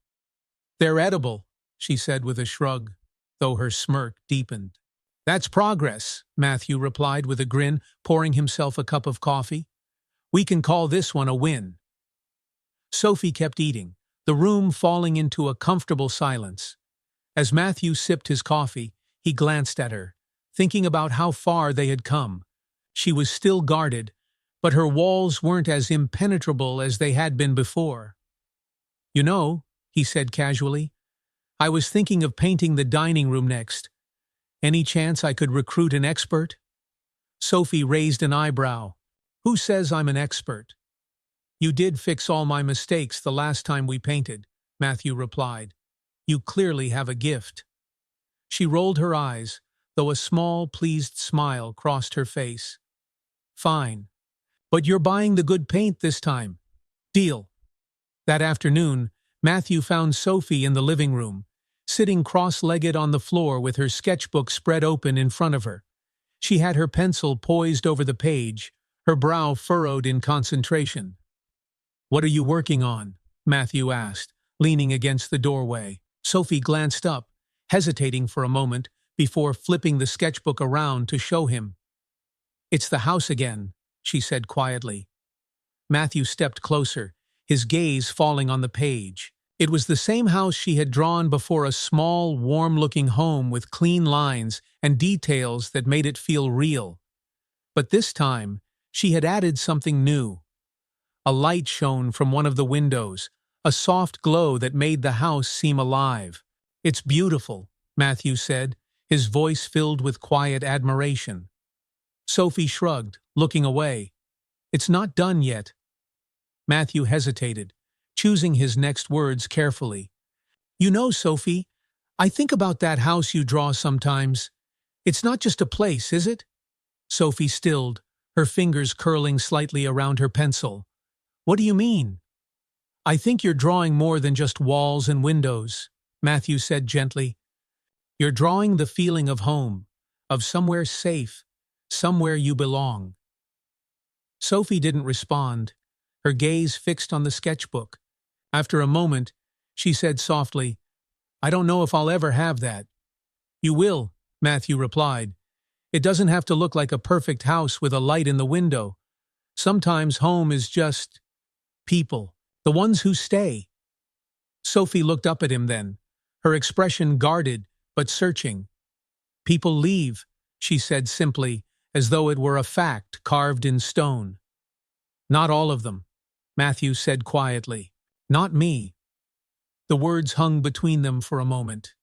"They're edible," she said with a shrug, though her smirk deepened. "That's progress," Matthew replied with a grin, pouring himself a cup of coffee. "We can call this one a win." Sophie kept eating, the room falling into a comfortable silence. As Matthew sipped his coffee, he glanced at her, thinking about how far they had come. She was still guarded, but her walls weren't as impenetrable as they had been before. "You know," he said casually, "I was thinking of painting the dining room next. Any chance I could recruit an expert?" Sophie raised an eyebrow. "Who says I'm an expert?" "You did fix all my mistakes the last time we painted," Matthew replied. "You clearly have a gift." She rolled her eyes, though a small, pleased smile crossed her face. "Fine. But you're buying the good paint this time." "Deal." That afternoon, Matthew found Sophie in the living room, sitting cross-legged on the floor with her sketchbook spread open in front of her. She had her pencil poised over the page, her brow furrowed in concentration. "What are you working on?" Matthew asked, leaning against the doorway. Sophie glanced up, hesitating for a moment before flipping the sketchbook around to show him. "It's the house again," she said quietly. Matthew stepped closer, his gaze falling on the page. It was the same house she had drawn before, a small, warm-looking home with clean lines and details that made it feel real. But this time, she had added something new. A light shone from one of the windows, a soft glow that made the house seem alive. "It's beautiful," Matthew said, his voice filled with quiet admiration. Sophie shrugged, looking away. "It's not done yet." Matthew hesitated, choosing his next words carefully. "You know, Sophie, I think about that house you draw sometimes. It's not just a place, is it?" Sophie stilled, her fingers curling slightly around her pencil. "What do you mean?" "I think you're drawing more than just walls and windows," Matthew said gently. "You're drawing the feeling of home, of somewhere safe, somewhere you belong." Sophie didn't respond, her gaze fixed on the sketchbook. After a moment, she said softly, "I don't know if I'll ever have that." "You will," Matthew replied. "It doesn't have to look like a perfect house with a light in the window. Sometimes home is just people, the ones who stay." Sophie looked up at him then, her expression guarded but searching. "People leave," she said simply, as though it were a fact carved in stone. "Not all of them," Matthew said quietly. "Not me." The words hung between them for a moment.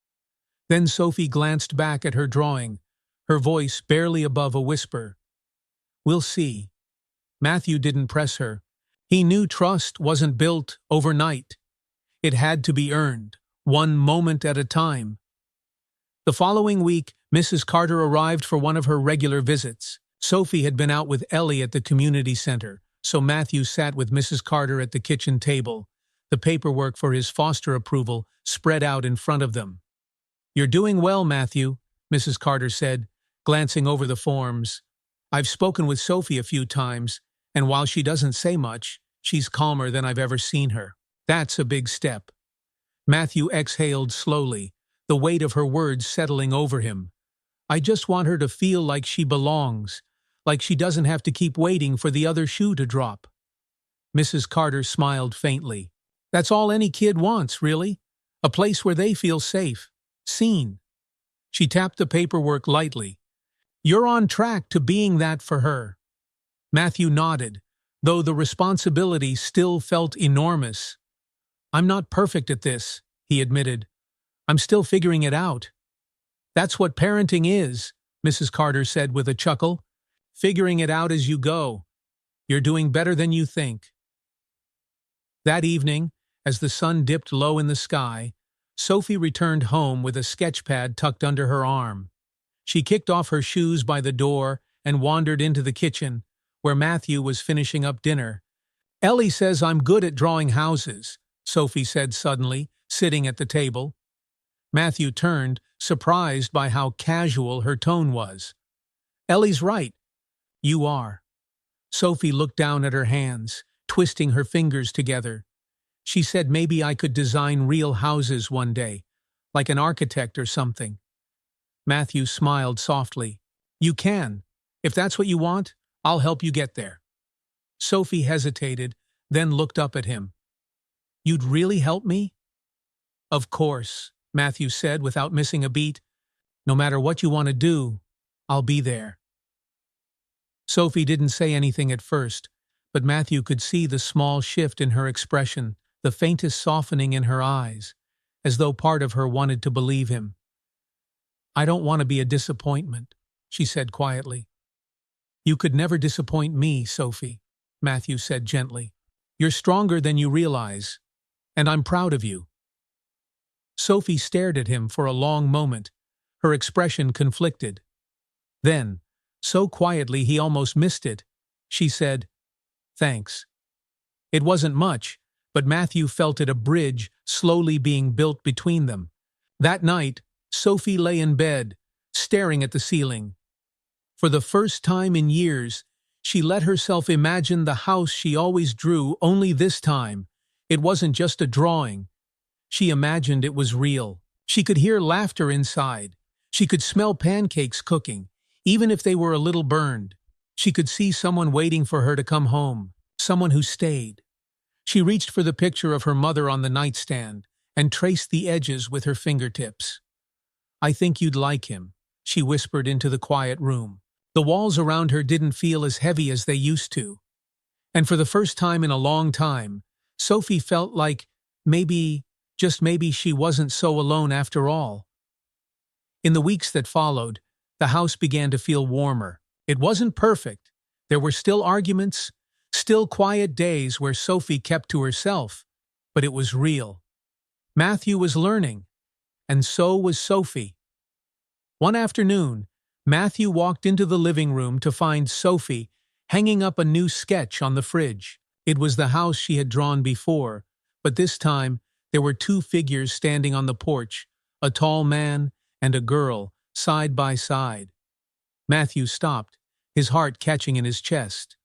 Then Sophie glanced back at her drawing, her voice barely above a whisper. "We'll see." Matthew didn't press her. He knew trust wasn't built overnight. It had to be earned, one moment at a time. The following week, Mrs. Carter arrived for one of her regular visits. Sophie had been out with Ellie at the community center, so Matthew sat with Mrs. Carter at the kitchen table, the paperwork for his foster approval spread out in front of them. "You're doing well, Matthew," Mrs. Carter said, glancing over the forms. "I've spoken with Sophie a few times, and while she doesn't say much, she's calmer than I've ever seen her. That's a big step." Matthew exhaled slowly, the weight of her words settling over him. "I just want her to feel like she belongs, like she doesn't have to keep waiting for the other shoe to drop." Mrs. Carter smiled faintly. "That's all any kid wants, really. A place where they feel safe, seen." She tapped the paperwork lightly. "You're on track to being that for her." Matthew nodded, though the responsibility still felt enormous. "I'm not perfect at this," he admitted. "I'm still figuring it out." "That's what parenting is," Mrs. Carter said with a chuckle. "Figuring it out as you go. You're doing better than you think." That evening, as the sun dipped low in the sky, Sophie returned home with a sketchpad tucked under her arm. She kicked off her shoes by the door and wandered into the kitchen, where Matthew was finishing up dinner. "Ellie says I'm good at drawing houses," Sophie said suddenly, sitting at the table. Matthew turned, surprised by how casual her tone was. "Ellie's right. You are." Sophie looked down at her hands, twisting her fingers together. "She said maybe I could design real houses one day, like an architect or something." Matthew smiled softly. "You can. If that's what you want, I'll help you get there." Sophie hesitated, then looked up at him. "You'd really help me?" "Of course," Matthew said without missing a beat. "No matter what you want to do, I'll be there." Sophie didn't say anything at first, but Matthew could see the small shift in her expression, the faintest softening in her eyes, as though part of her wanted to believe him. "I don't want to be a disappointment," she said quietly. "You could never disappoint me, Sophie," Matthew said gently. "You're stronger than you realize, and I'm proud of you." Sophie stared at him for a long moment, her expression conflicted. Then, so quietly he almost missed it, she said, "Thanks." It wasn't much, but Matthew felt it, a bridge slowly being built between them. That night, Sophie lay in bed, staring at the ceiling. For the first time in years, she let herself imagine the house she always drew, only this time, it wasn't just a drawing. She imagined it was real. She could hear laughter inside. She could smell pancakes cooking, even if they were a little burned. She could see someone waiting for her to come home, someone who stayed. She reached for the picture of her mother on the nightstand, and traced the edges with her fingertips. "I think you'd like him," she whispered into the quiet room. The walls around her didn't feel as heavy as they used to. And for the first time in a long time, Sophie felt like maybe, just maybe, she wasn't so alone after all. In the weeks that followed, the house began to feel warmer. It wasn't perfect. There were still arguments, still quiet days where Sophie kept to herself, but it was real. Matthew was learning, and so was Sophie. One afternoon, Matthew walked into the living room to find Sophie hanging up a new sketch on the fridge. It was the house she had drawn before, but this time there were two figures standing on the porch, a tall man and a girl, side by side. Matthew stopped, his heart catching in his chest.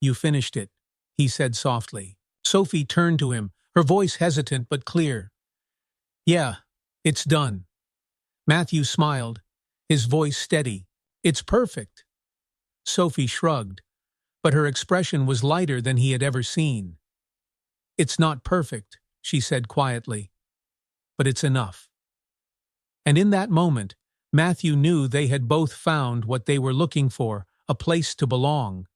"You finished it," he said softly. Sophie turned to him, her voice hesitant but clear. "Yeah, it's done." Matthew smiled, his voice steady. "It's perfect." Sophie shrugged, but her expression was lighter than he had ever seen. "It's not perfect," she said quietly, "but it's enough." And in that moment, Matthew knew they had both found what they were looking for, a place to belong.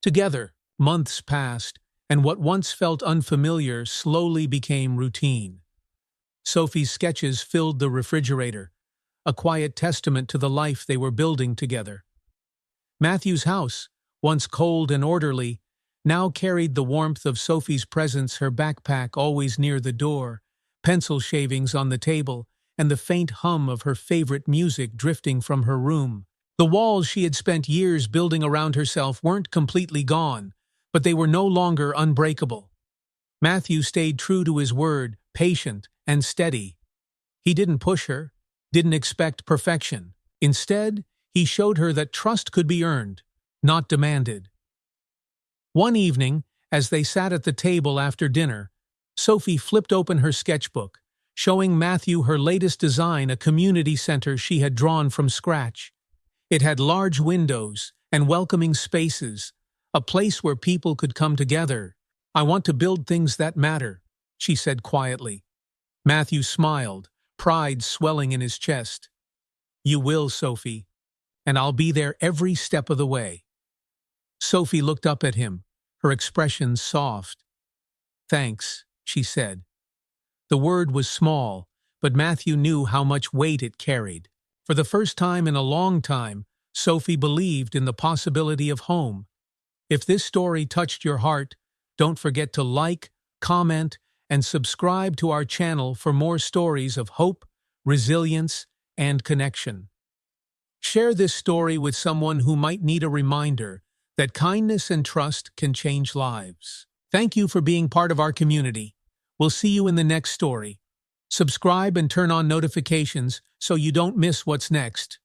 Together, months passed, and what once felt unfamiliar slowly became routine. Sophie's sketches filled the refrigerator, a quiet testament to the life they were building together. Matthew's house, once cold and orderly, now carried the warmth of Sophie's presence, her backpack always near the door, pencil shavings on the table, and the faint hum of her favorite music drifting from her room. The walls she had spent years building around herself weren't completely gone, but they were no longer unbreakable. Matthew stayed true to his word, patient and steady. He didn't push her, didn't expect perfection. Instead, he showed her that trust could be earned, not demanded. One evening, as they sat at the table after dinner, Sophie flipped open her sketchbook, showing Matthew her latest design, a community center she had drawn from scratch. It had large windows and welcoming spaces, a place where people could come together. "I want to build things that matter," she said quietly. Matthew smiled, pride swelling in his chest. "You will, Sophie, and I'll be there every step of the way." Sophie looked up at him, her expression soft. "Thanks," she said. The word was small, but Matthew knew how much weight it carried. For the first time in a long time, Sophie believed in the possibility of home. If this story touched your heart, don't forget to like, comment, and subscribe to our channel for more stories of hope, resilience, and connection. Share this story with someone who might need a reminder that kindness and trust can change lives. Thank you for being part of our community. We'll see you in the next story. Subscribe and turn on notifications so you don't miss what's next.